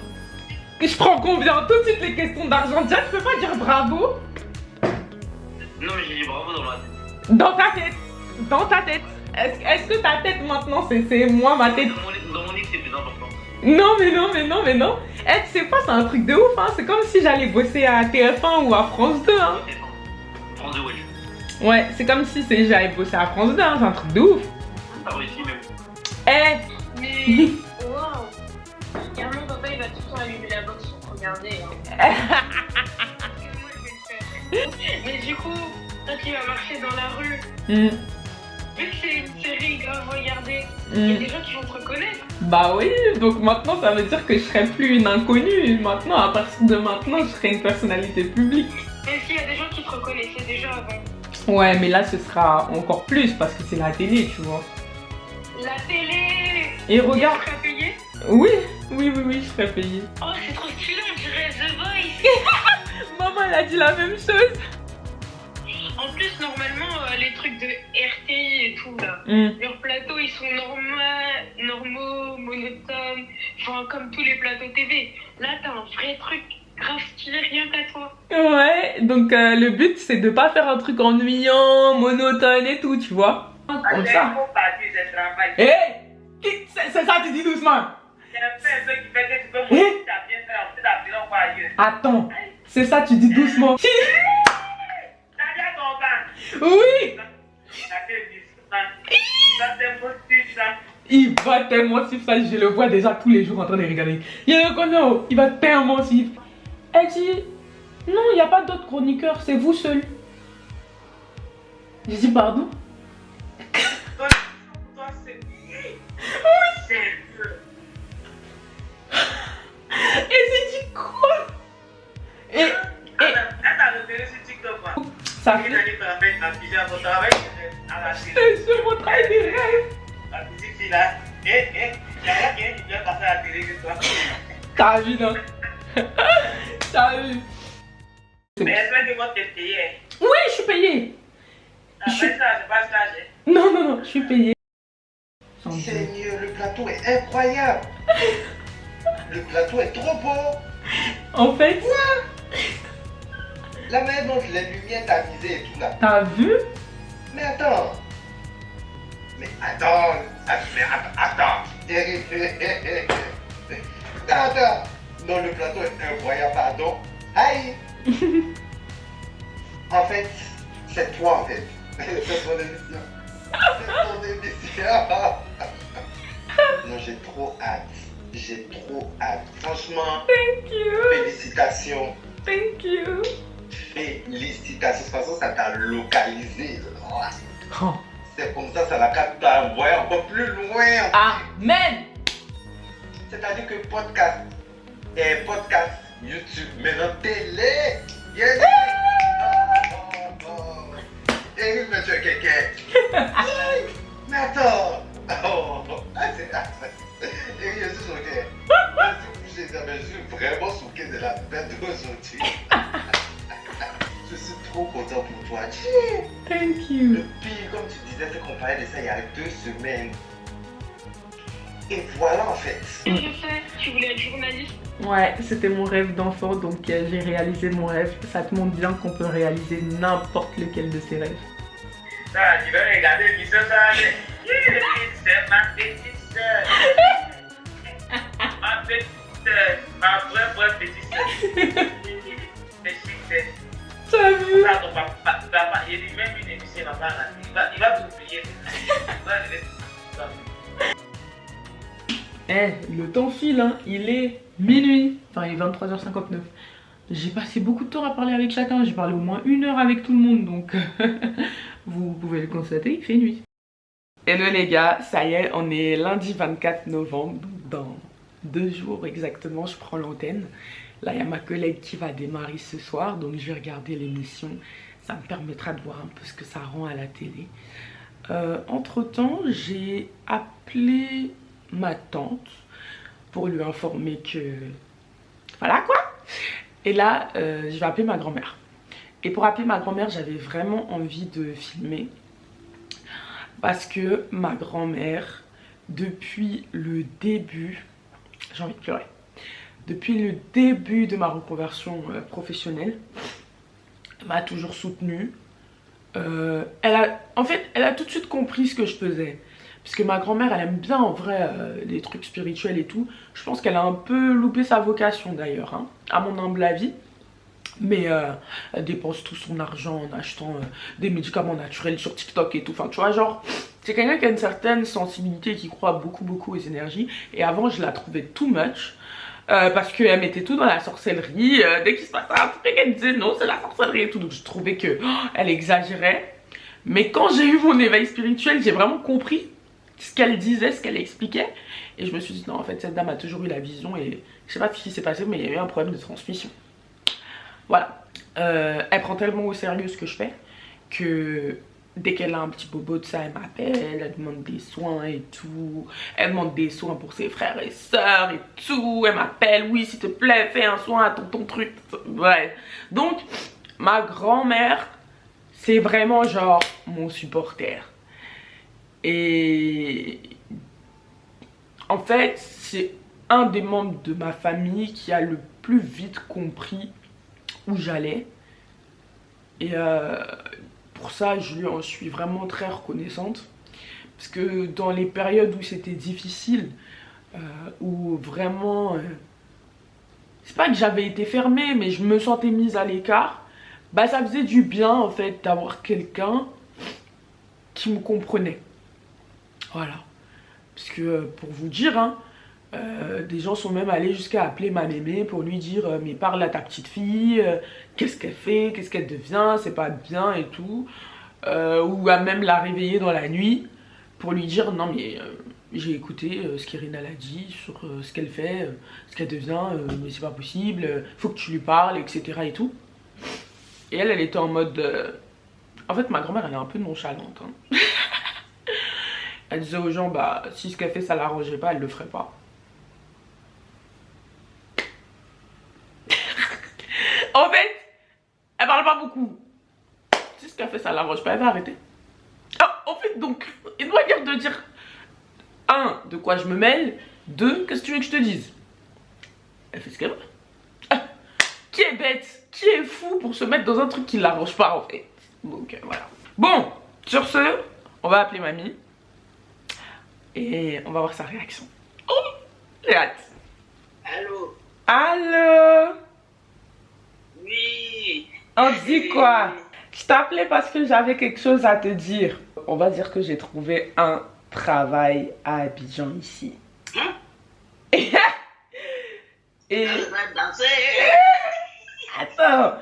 Je prends combien? Tout de suite les questions d'argent. Déjà, tu peux pas dire bravo? Non, mais j'ai dit bravo dans ma tête. Dans ta tête. Dans ta tête. Est-ce que ta tête maintenant, c'est moi, ma tête? Dans mon livre, c'est plus important. Non. Eh, tu sais pas, c'est un truc de ouf, hein. C'est comme si j'allais bosser à TF1 ou à France 2, hein. France 2, ouais. Ouais, c'est comme si j'allais bosser à France 2, hein. C'est un truc de ouf. T'as réussi, même. Eh. Mais waouh! Carrément, papa, il va tout le temps allumer la box pour regarder. Hein. Moi, je vais le faire. Mais du coup, toi qui vas marcher dans la rue, vu que c'est une série grave regardée, il y a des gens qui vont te reconnaître. Bah oui, donc maintenant ça veut dire que je serai plus une inconnue. Maintenant, à partir de maintenant, je serai une personnalité publique. Même s'il y a des gens qui te reconnaissaient déjà avant. Ouais, mais là ce sera encore plus parce que c'est la télé, tu vois. La télé! Et regarde. Tu seras payé? Oui, je serai payée. Oh, c'est trop stylé, on dirait The Voice! Maman, elle a dit la même chose. En plus, normalement, les trucs de RTI et tout, là, leurs plateaux, ils sont normaux, monotones, enfin, comme tous les plateaux TV. Là, t'as un vrai truc grave stylé, rien qu'à toi. Ouais, donc le but, c'est de pas faire un truc ennuyant, monotone et tout, tu vois. Comme ça. Hé, c'est ça, tu dis doucement. Attends, c'est ça, tu dis doucement. Oui. Il va tellement suivre ça, je le vois déjà tous les jours en train de regarder. Il va tellement suivre. Elle dit, non, il n'y a pas d'autres chroniqueurs, c'est vous seul. J'ai dit, pardon? Et j'ai dit quoi? Et ça fait... C'est sur mon travail des rêves. T'as vu, non? T'as vu? Mais est-ce que tu es payé? Oui, je suis payée. Non, je suis payée. Seigneur, le plateau est incroyable. Le plateau est trop beau. En fait... La manière dont les lumières tamisées et tout là. T'as vu? Mais attends. Attends. Non, le plateau est incroyable, pardon. Aïe. En fait, c'est toi en fait. C'est ton émission. C'est ton émission. Non, j'ai trop hâte. Franchement, thank you. Félicitations. Thank you. Félicitations. De toute façon, ça t'a localisé. Oh. C'est comme ça t'a envoyé encore plus loin. Amen. C'est-à-dire que podcast, YouTube, maintenant télé. Yes! Et il me tue quelqu'un. Mais attends! Et je suis choqué. Je suis vraiment choqué de la fête d'aujourd'hui. Je suis trop content pour toi. Thank you. Le pire, comme tu disais, c'est qu'on parlait de ça il y a 2 semaines. Et voilà en fait. Je sais, tu voulais être journaliste. Ouais, c'était mon rêve d'enfant, donc j'ai réalisé mon rêve. Ça te montre bien qu'on peut réaliser n'importe lequel de ses rêves. Ça, tu veux regarder l'émission, ça, c'est ma petite soeur. Ma petite soeur, ma vraie petite soeur. C'est chic, T'as vu? ça, ton papa, il dit même une émission, il va t'oublier. Le temps file, hein. Il est minuit. Enfin, il est 23h59. J'ai passé beaucoup de temps à parler avec chacun. J'ai parlé au moins 1 heure avec tout le monde, donc vous pouvez le constater, il fait nuit. Hello les gars, ça y est, on est lundi 24 novembre, donc dans 2 jours exactement, je prends l'antenne. Là, il y a ma collègue qui va démarrer ce soir, donc je vais regarder l'émission. Ça me permettra de voir un peu ce que ça rend à la télé. Entre-temps, j'ai appelé ma tante pour lui informer que... Voilà quoi. Et là, je vais appeler ma grand-mère. Et pour appeler ma grand-mère, j'avais vraiment envie de filmer. Parce que ma grand-mère, depuis le début... J'ai envie de pleurer. Depuis le début de ma reconversion professionnelle, elle m'a toujours soutenue. En fait, elle a tout de suite compris ce que je faisais. Parce que ma grand-mère, elle aime bien en vrai les trucs spirituels et tout. Je pense qu'elle a un peu loupé sa vocation d'ailleurs, hein, à mon humble avis. Mais elle dépense tout son argent en achetant des médicaments naturels sur TikTok et tout. Enfin, tu vois, genre, c'est quelqu'un qui a une certaine sensibilité et qui croit beaucoup aux énergies. Et avant, je la trouvais too much. Parce qu'elle mettait tout dans la sorcellerie. Dès qu'il se passait un truc, elle disait non, c'est la sorcellerie et tout. Donc je trouvais que elle exagérait. Mais quand j'ai eu mon éveil spirituel, j'ai vraiment compris ce qu'elle disait, ce qu'elle expliquait. Et je me suis dit non, en fait, cette dame a toujours eu la vision. Et je sais pas ce qui s'est passé, mais il y a eu un problème de transmission. Voilà. Elle prend tellement au sérieux ce que je fais que dès qu'elle a un petit bobo de ça, elle m'appelle, elle demande des soins et tout. Elle demande des soins pour ses frères et sœurs et tout. Elle m'appelle, oui, s'il te plaît, fais un soin à ton truc. Ouais. Donc, ma grand-mère, c'est vraiment genre mon supporter. Et en fait, c'est un des membres de ma famille qui a le plus vite compris où j'allais. Et pour ça, je lui en suis vraiment très reconnaissante. Parce que dans les périodes où c'était difficile, où vraiment... c'est pas que j'avais été fermée, mais je me sentais mise à l'écart. Bah ça faisait du bien en fait d'avoir quelqu'un qui me comprenait. Voilà. Parce que pour vous dire, hein, des gens sont même allés jusqu'à appeler ma mémé pour lui dire mais parle à ta petite fille, qu'est-ce qu'elle fait, qu'est-ce qu'elle devient, c'est pas bien et tout. Ou à même la réveiller dans la nuit pour lui dire non mais j'ai écouté ce qu'Irina a dit sur ce qu'elle fait, ce qu'elle devient, mais c'est pas possible, faut que tu lui parles, etc. et tout. Et elle était en mode... En fait, ma grand-mère, elle est un peu nonchalante. Hein. Elle disait aux gens, bah, si ce qu'elle fait, ça l'arrangeait pas, elle le ferait pas. En fait, elle parle pas beaucoup. Si ce qu'elle fait, ça l'arrange pas, elle va arrêter. Ah, en fait, donc, une manière de dire... 1, de quoi je me mêle. 2, qu'est-ce que tu veux que je te dise? Elle fait ce qu'elle veut. Qui est bête, qui est fou pour se mettre dans un truc qui ne l'arrange pas en fait. Donc voilà. Bon, sur ce, on va appeler mamie. Et on va voir sa réaction. Oh, j'ai hâte. Allô? Allô? Oui. On dit quoi? Je t'appelais parce que j'avais quelque chose à te dire. On va dire que j'ai trouvé un travail à Abidjan ici. Hein? Et... Je vais danser. Attends,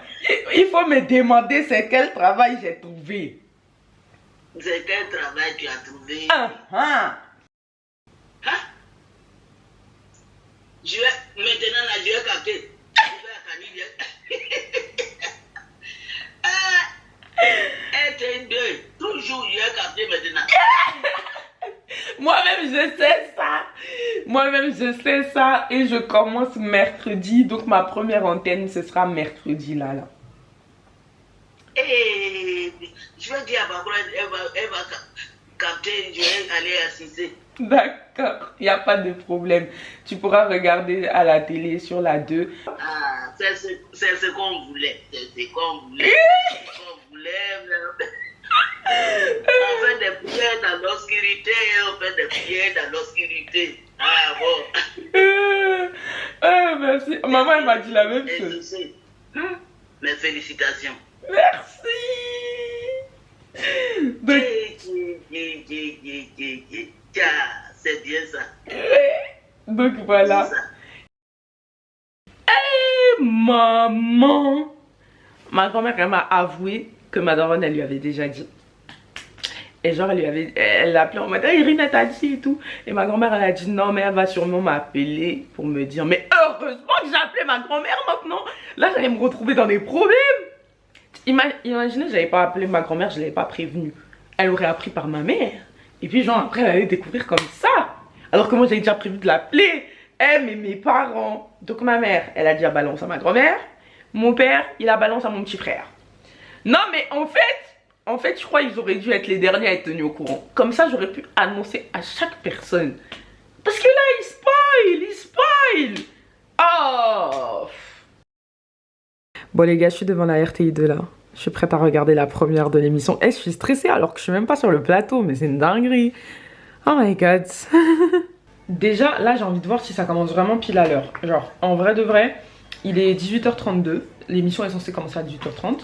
il faut me demander c'est quel travail j'ai trouvé. C'est quel travail tu as trouvé? Hein? Maintenant là, je vais capter. Je vais à Camille. jour, il a capté maintenant. Moi-même, je sais ça. Moi-même, je sais ça. Et je commence mercredi. Donc, ma première antenne, ce sera mercredi, là. Et je vais dire à Bakura, elle va capter, je vais aller assister. D'accord, il n'y a pas de problème. Tu pourras regarder à la télé sur la 2. Ah, c'est ce qu'on voulait. C'est ce qu'on voulait. C'est ce qu'on voulait. On fait des prières dans l'obscurité. On fait des prières dans l'obscurité. Ah bon. Merci. Maman, elle m'a dit la même Et chose. je sais. Mes félicitations. Merci. Donc, c'est bien ça. donc voilà. Et maman. Ma grand-mère, elle m'a avoué que ma daronne, elle lui avait déjà dit. Et genre, elle l'a appelé en mode, Irina t'a dit et tout. Et ma grand-mère, elle a dit non, mais elle va sûrement m'appeler pour me dire. Mais heureusement que j'ai appelé ma grand-mère maintenant. Là, j'allais me retrouver dans des problèmes. Imaginez, j'avais pas appelé ma grand-mère, je l'avais pas prévenue. Elle aurait appris par ma mère. Et puis, genre, après, elle allait découvrir comme ça. Alors que moi, j'avais déjà prévu de l'appeler. Elle, mais mes parents. Donc, ma mère, elle a dit à balance à ma grand-mère. Mon père, il a balance à mon petit frère. Non, mais en fait, je crois qu'ils auraient dû être les derniers à être tenus au courant. Comme ça, j'aurais pu annoncer à chaque personne. Parce que là, il spoil. Oh. Bon, les gars, je suis devant la RTI 2 là. Je suis prête à regarder la première de l'émission. Je suis stressée alors que je suis même pas sur le plateau, mais c'est une dinguerie. Oh my god. Déjà, là, j'ai envie de voir si ça commence vraiment pile à l'heure. Genre, en vrai de vrai, il est 18h32. L'émission est censée commencer à 18h30.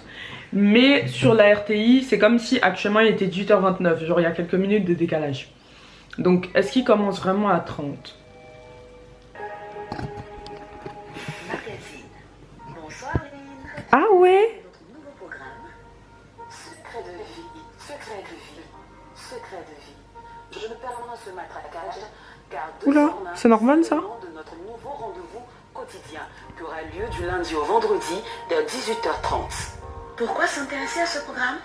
Mais sur la RTI, c'est comme si actuellement il était 18h29. Genre, il y a quelques minutes de décalage. Donc, est-ce qu'il commence vraiment à 30? Ah ouais? Secret de vie, secret de vie, secret de vie. Je me permets ce matraquage car Oula, c'est normal ça? de notre nouveau rendez-vous quotidien qui aura lieu du lundi au vendredi vers 18h30. Pourquoi s'intéresser à ce programme?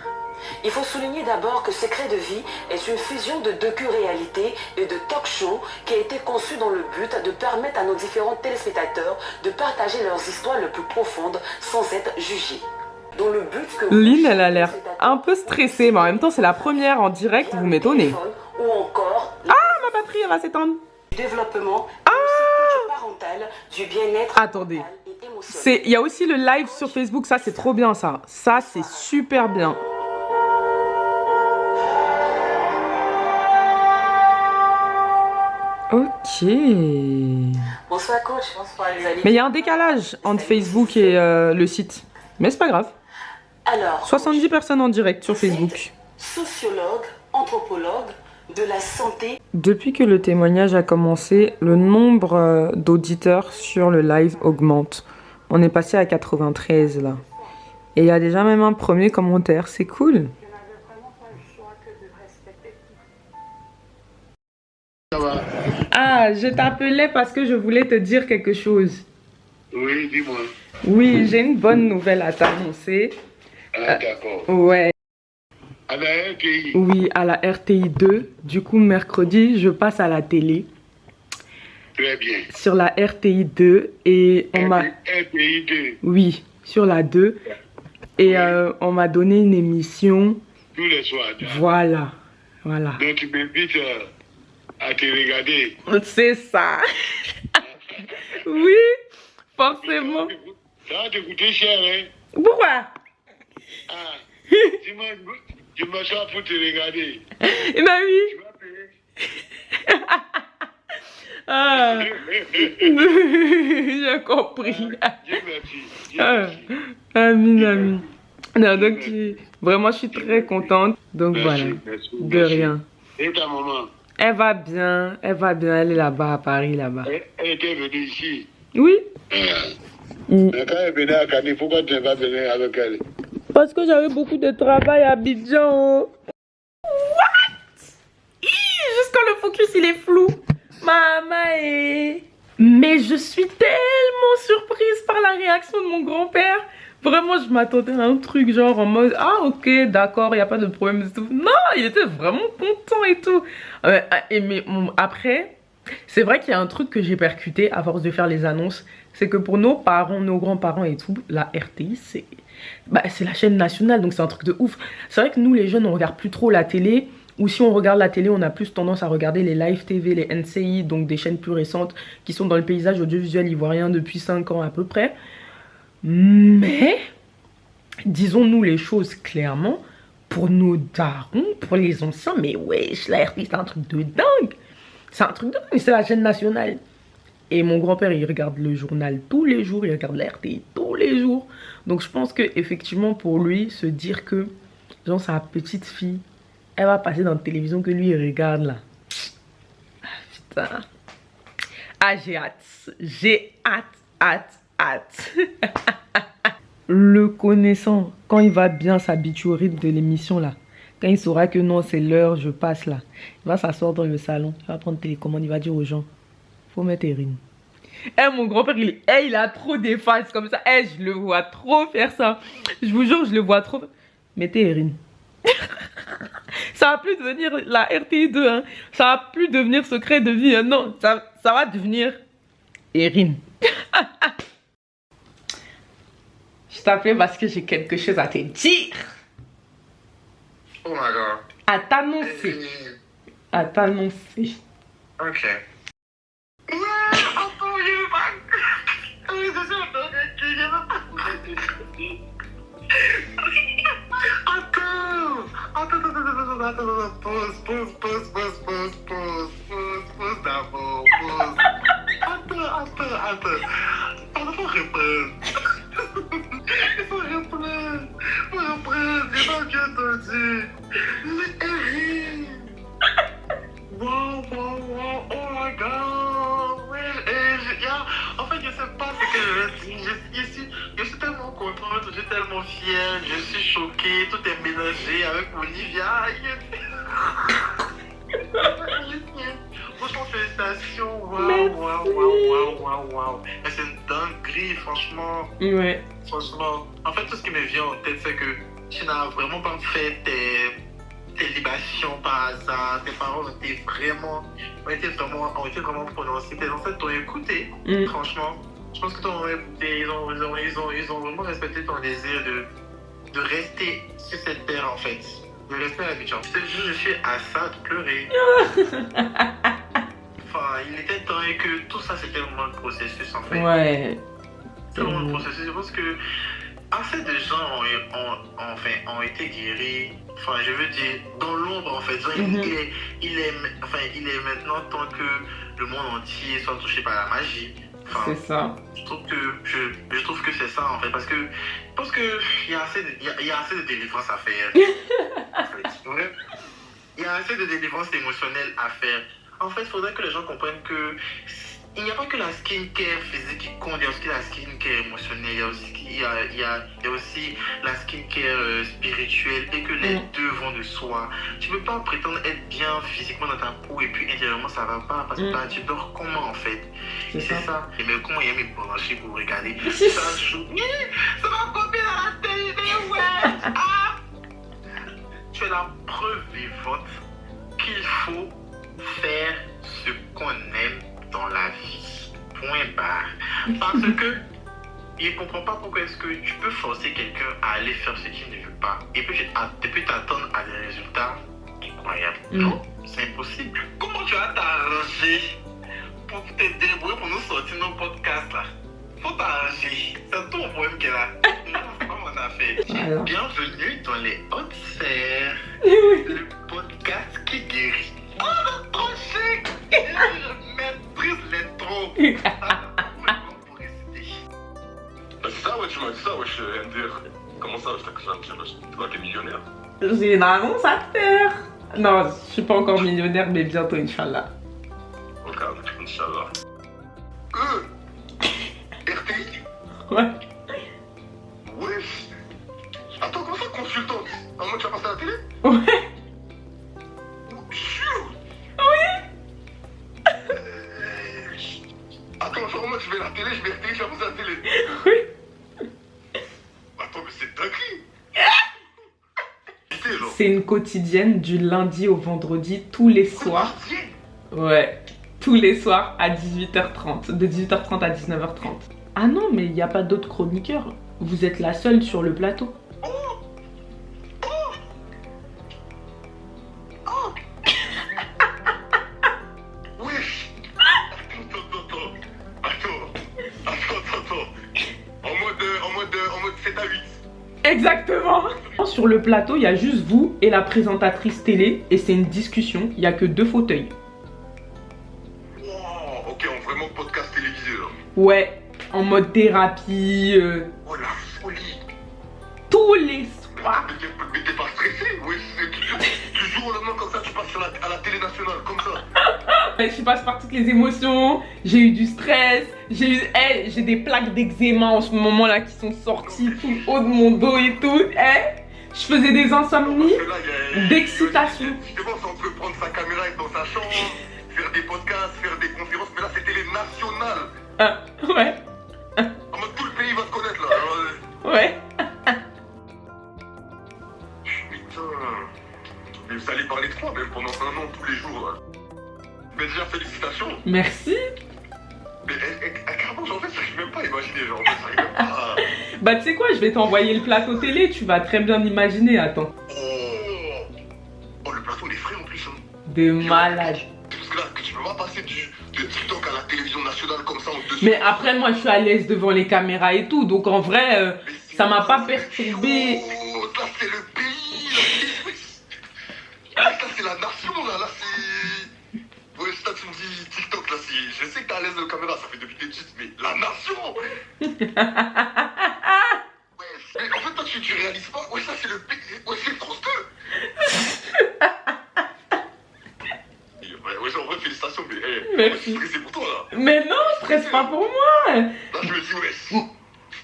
Il faut souligner d'abord que Secret de vie est une fusion de docu-réalité et de talk-show qui a été conçue dans le but de permettre à nos différents téléspectateurs de partager leurs histoires les plus profondes sans être jugés. Dans le but que Lynn, elle a l'air un peu stressée, mais en même temps, c'est la première en direct, vous m'étonnez. Ou encore Ah, ma batterie, elle va s'éteindre. du développement, du parental, du bien-être. Attendez. Il y a aussi le live sur Facebook, ça c'est trop bien ça. Ça c'est super bien. Ok. Bonsoir coach, bonsoir les amis. Mais il y a un décalage entre Facebook et le site. Mais c'est pas grave. Alors, 70 personnes en direct sur Facebook. Sociologue, anthropologue, de la santé. Depuis que le témoignage a commencé, le nombre d'auditeurs sur le live augmente. On est passé à 93 là. Et il y a déjà même un premier commentaire, c'est cool. Ah, je t'appelais parce que je voulais te dire quelque chose. Oui, dis-moi. Oui, j'ai une bonne nouvelle à t'annoncer. Ah, d'accord. Ouais. À la RTI. Oui, à la RTI 2. Du coup, mercredi, je passe à la télé. Très bien. Sur la RTI 2 et on m'a... RTI 2. Oui, sur la 2. Et on m'a donné une émission. Tous les soirs. Voilà, voilà. Donc tu m'invites à te regarder. C'est ça. Oui, forcément. Ça va te coûter cher, hein? Pourquoi? Ah, je m'assois pour te regarder. Bah oui. Tu vas payer. Ah. J'ai compris. Dieu merci. Dieu merci. Amin, amin. Non, donc, vraiment, je suis très contente. Donc, Merci, voilà. merci, De merci. rien. Et ta maman? Elle va bien. Elle va bien. Elle est là-bas, à Paris, là-bas. Elle était venue ici. Oui. Mais quand elle venait à Canet, pourquoi tu n'es pas venu avec elle? Parce que j'avais beaucoup de travail à Abidjan. What? Jusqu'à le focus, il est flou. Maman. Mais je suis tellement surprise par la réaction de mon grand-père. Vraiment, je m'attendais à un truc genre en mode ah ok d'accord, il n'y a pas de problème et tout. Non, il était vraiment content et tout. Après, c'est vrai qu'il y a un truc que j'ai percuté à force de faire les annonces. C'est que pour nos parents, nos grands-parents et tout, la RTI, c'est la chaîne nationale, donc c'est un truc de ouf. C'est vrai que nous les jeunes, on regarde plus trop la télé. Ou si on regarde la télé, on a plus tendance à regarder les live TV, les NCI, donc des chaînes plus récentes qui sont dans le paysage audiovisuel ivoirien depuis 5 ans à peu près. Mais, disons-nous les choses clairement, pour nos darons, pour les anciens, mais wesh, la RTI c'est un truc de dingue. C'est un truc de dingue, c'est la chaîne nationale. Et mon grand-père, il regarde le journal tous les jours, il regarde la RTI tous les jours. Donc je pense que effectivement pour lui, se dire que, genre sa petite fille, elle va passer dans la télévision que lui il regarde là. Ah putain. Ah j'ai hâte. J'ai hâte. Le connaissant, quand il va bien s'habituer au rythme de l'émission là, quand il saura que non c'est l'heure, je passe là, il va s'asseoir dans le salon, il va prendre télécommande, il va dire aux gens, faut mettre Erin. Mon grand-père il a trop des phases comme ça, je le vois trop faire ça. Je vous jure, je le vois trop. Mettez Erin. Ça va plus devenir la RTI 2, hein. Ça va plus devenir secret de vie, hein. Non, ça va devenir Erin. Je t'appelais parce que j'ai quelque chose à te dire. Oh my god. À t'annoncer. À t'annoncer. Ok. Attends, pause d'abord, pause. Attends. On faut reprendre. Il faut reprendre, j'ai pas bien entendu. Mais Erin. Wow, oh my god. En fait, je sais pas ce que je dis. Je suis tellement contente, je suis tellement fière, je suis choquée, tout est mélangé avec Olivia. Franchement, félicitations. Waouh. C'est une dinguerie, franchement. Ouais. Franchement. En fait, tout ce qui me vient en tête, c'est que tu n'as vraiment pas fait tes libations par hasard. Tes parents ont été vraiment prononcés. Tes ancêtres t'ont écouté, franchement. Je pense que t'ont écouté. Ils ont vraiment respecté ton désir de rester sur cette terre, en fait. De rester à Abidjan. Je suis à ça de pleurer. Enfin, il était temps et que tout ça, c'était vraiment le processus, en fait. Ouais. C'est vraiment le processus. Je pense que assez de gens ont été guéris. Enfin, je veux dire, dans l'ombre, en fait. Genre, il est maintenant temps que le monde entier soit touché par la magie. Enfin, c'est ça. Je trouve que c'est ça, en fait. Parce que je pense qu'il y a assez de délivrance à faire. Ouais. Il y a assez de délivrance émotionnelle à faire. En fait, il faudrait que les gens comprennent que il n'y a pas que la skincare physique qui compte, il y a aussi la skincare émotionnelle, il y a aussi la skincare spirituelle, et que les deux vont de soi. Tu ne peux pas prétendre être bien physiquement dans ta peau et puis intérieurement ça va pas, parce que tu dors comment en fait? C'est ça. Et mais comment il y a mes branchés pour regarder? Ça joue. Ça va copier dans la télé, ouais. Tu es la preuve vivante qu'il faut faire ce qu'on aime dans la vie. Point barre. Parce que il ne comprend pas pourquoi est-ce que tu peux forcer quelqu'un à aller faire ce qu'il ne veut pas et puis t'attendre à des résultats incroyables. Non, c'est impossible. Comment tu vas t'arranger pour te débrouiller pour nous sortir nos podcasts là? Faut t'arranger. C'est ton problème qu'elle a. Non, c'est pas mon affaire. Voilà. Bienvenue dans les hautes sphères. Le podcast qui guérit. Oh, trop chic! Je maîtrise l'intro. C'est ça, ouais, tu m'as dit ça, ouais, je viens de dire. Comment ça, tu vois, t'es millionnaire? J'ai une annonce à te faire. Non, je suis pas encore millionnaire, mais bientôt, Inch'Allah. Ok, Inch'Allah. RTI? Ouais. Wesh. Attends, comment ça, consultante? À moins que tu vas passer à la télé? Ouais. Attends, genre moi je vais à la télé, je vais RTI, je vais passer à la télé. Oui. C'est une quotidienne du lundi au vendredi, tous les soirs. Ouais, tous les soirs à 18h30. De 18h30 à 19h30. Ah non, mais il n'y a pas d'autres chroniqueurs. Vous êtes la seule sur le plateau. En mode 7 à 8. Exactement. Sur le plateau, il y a juste vous et la présentatrice télé. Et c'est une discussion. Il n'y a que 2 fauteuils. Wow, ok, en vraiment podcast télévisé là. Ouais, en mode thérapie. Oh la folie. Tous les soirs. Mais t'es pas stressé? Oui, tu joues au lendemain comme ça, tu passes à la télé nationale, comme ça. Je passe par toutes les émotions, j'ai eu du stress, j'ai des plaques d'eczéma en ce moment là qui sont sorties tout le haut de mon dos et tout. Je faisais des insomnies d'excitation. Justement, ça on peut prendre sa caméra, être dans sa chambre, faire des podcasts, faire des conférences, mais là c'est télé nationale. Ouais. En mode tout le pays va te connaître là. Ouais. Putain. Mais vous allez parler de quoi même pendant 1 an tous les jours là. Mais déjà, félicitations. Merci. Mais carrément, en fait, j'arrive même pas à imaginer, genre, j'arrive même pas à... Bah, tu sais quoi, je vais t'envoyer le plateau télé, tu vas très bien imaginer, attends. Oh, le plateau, il est frais en plus, hein. De malade. Parce que là, que tu peux pas passer de TikTok à la télévision nationale comme ça en 2 Mais après, moi, je suis à l'aise devant les caméras et tout, donc en vrai, ça m'a pas perturbé. Oh, là, c'est le pays, là, ça, c'est la nation, là, c'est... Ouais, ça tu me dis TikTok là, je sais que t'es à l'aise de la caméra, ça fait depuis tes petites, mais la nation. Ouais, mais en fait toi tu réalises pas, ouais ça c'est le pays, ouais c'est France 2. Ouais, en vrai félicitations, mais je suis stressé pour toi là. Mais non, stresse pas pour moi. Là je me dis ouais.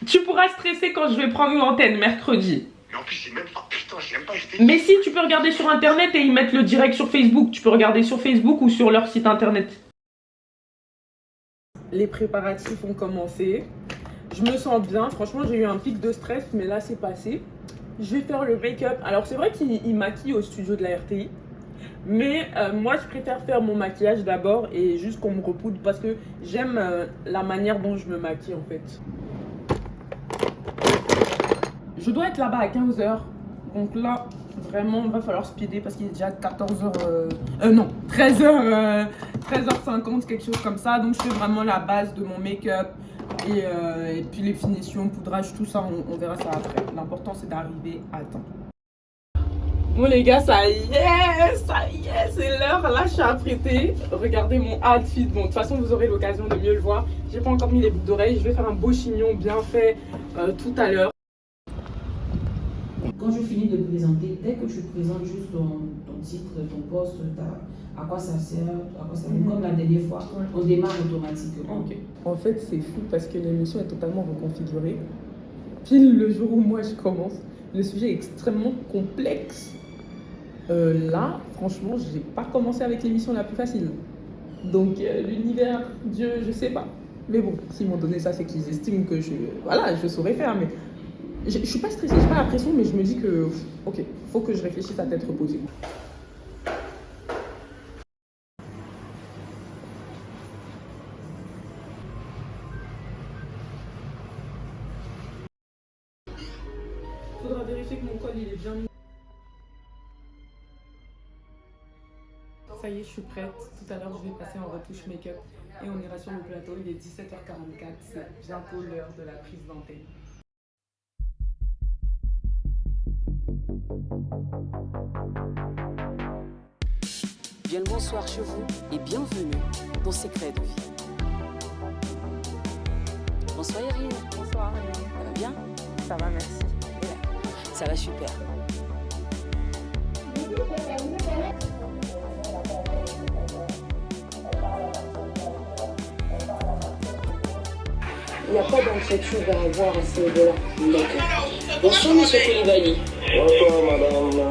Tu pourras stresser quand je vais prendre l'antenne mercredi. Mais en plus j'ai même pas, putain j'ai même pas été... Mais si, tu peux regarder sur internet et ils mettent le direct sur Facebook. Tu peux regarder sur Facebook ou sur leur site internet. Les préparatifs ont commencé. Je me sens bien. Franchement, j'ai eu un pic de stress, mais là, c'est passé. Je vais faire le make-up. Alors, c'est vrai qu'ils maquillent au studio de la RTI. Mais moi, je préfère faire mon maquillage d'abord et juste qu'on me repoudre parce que j'aime la manière dont je me maquille, en fait. Je dois être là-bas à 15h. Donc là, vraiment, il va falloir speeder parce qu'il est déjà 13h50, quelque chose comme ça. Donc je fais vraiment la base de mon make-up et puis les finitions, poudrage, tout ça, on verra ça après. L'important, c'est d'arriver à temps. Bon les gars, ça y est, c'est l'heure. Là, je suis apprêtée. Regardez mon outfit. Bon, de toute façon, vous aurez l'occasion de mieux le voir. J'ai pas encore mis les boucles d'oreilles. Je vais faire un beau chignon bien fait tout à l'heure. Quand je finis de présenter, dès que tu présentes juste ton titre, ton poste, à quoi ça sert, comme la dernière fois, on démarre automatiquement. Okay. En fait, c'est fou parce que l'émission est totalement reconfigurée. Pile le jour où moi je commence, le sujet est extrêmement complexe. Là, franchement, j'ai pas commencé avec l'émission la plus facile. Donc, l'univers, Dieu, je sais pas. Mais bon, s'ils m'ont donné ça, c'est qu'ils estiment que je saurais faire. Mais je suis pas stressée, j'ai pas la pression, mais je me dis que, ok, faut que je réfléchisse à tête reposée. Faudra vérifier que mon col il est bien mis. Ça y est, je suis prête. Tout à l'heure, je vais passer en retouche make-up et on ira sur le plateau. Il est 17h44, c'est bientôt l'heure de la prise d'antenne. Bien le bonsoir chez vous et bienvenue dans Secret de vie. Bonsoir Irine. Bonsoir. Ça va bien? Ça va, merci. Ça va super. Il n'y a pas d'inquiétude à avoir à ce niveau-là. D'accord. Bonsoir, monsieur Koulibaly. Bonsoir, madame.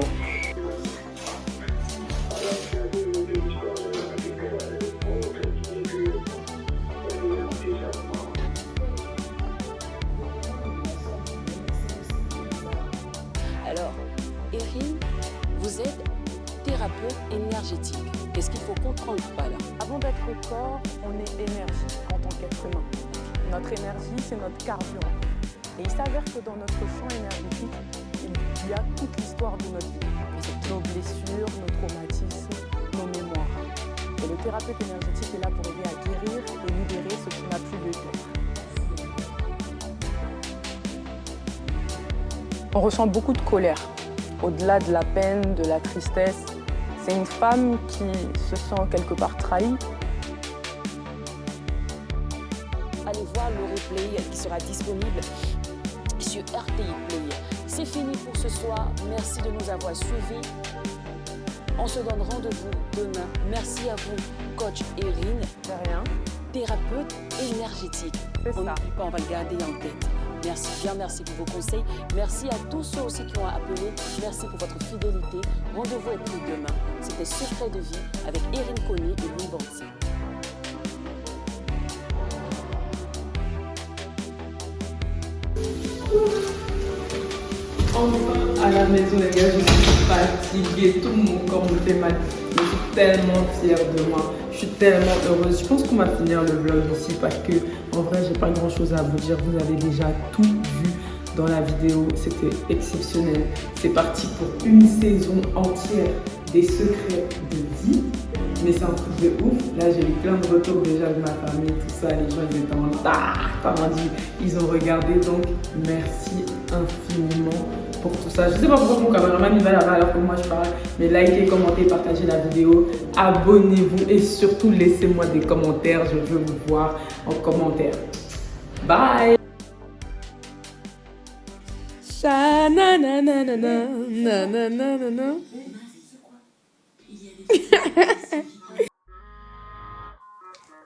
Alors, Erin, Kampala. Avant d'être corps, on est énergie en tant qu'être humain. Notre énergie, c'est notre carburant. Et il s'avère que dans notre champ énergétique, il y a toute l'histoire de notre vie. Nos blessures, nos traumatismes, nos mémoires. Et le thérapeute énergétique est là pour aider à guérir et libérer ce qui n'a plus de lieu. On ressent beaucoup de colère, au-delà de la peine, de la tristesse. C'est une femme qui se sent quelque part trahie. Allez voir le replay qui sera disponible sur RTI Play. C'est fini pour ce soir. Merci de nous avoir suivis. On se donne rendez-vous demain. Merci à vous, coach Erin. De rien. Thérapeute énergétique. On n'oublie pas, on va le garder en tête. Merci bien, merci pour vos conseils. Merci à tous ceux aussi qui ont appelé. Merci pour votre fidélité. Rendez-vous est pris demain. C'était Secret de vie avec Erin Koné et Louis Banti. Enfin à la maison les gars, je suis fatiguée, tout mon corps me fait mal. Je suis tellement fière de moi, je suis tellement heureuse. Je pense qu'on va finir le vlog ici parce que en vrai j'ai pas grand chose à vous dire. Vous avez déjà tout vu dans la vidéo, c'était exceptionnel. C'est parti pour une saison entière des secrets de vie. Mais c'est un truc de ouf. Là, j'ai eu plein de retours déjà de ma famille, tout ça. Les gens, ils étaient en paradis. Ils ont regardé. Donc, merci infiniment pour tout ça. Je sais pas pourquoi mon caméraman il va là-bas alors que moi je parle. Mais likez, commentez, partagez la vidéo. Abonnez-vous et surtout laissez-moi des commentaires. Je veux vous voir en commentaire. Bye!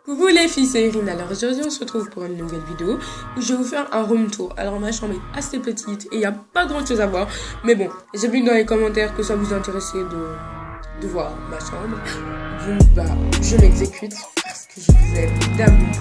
Coucou les filles, c'est Erin. Alors aujourd'hui on se retrouve pour une nouvelle vidéo où je vais vous faire un room tour. Alors ma chambre est assez petite et il n'y a pas grand chose à voir. Mais bon, j'ai vu dans les commentaires que ça vous intéressait de voir ma chambre. Donc bah, je m'exécute parce que je vous aime d'amour.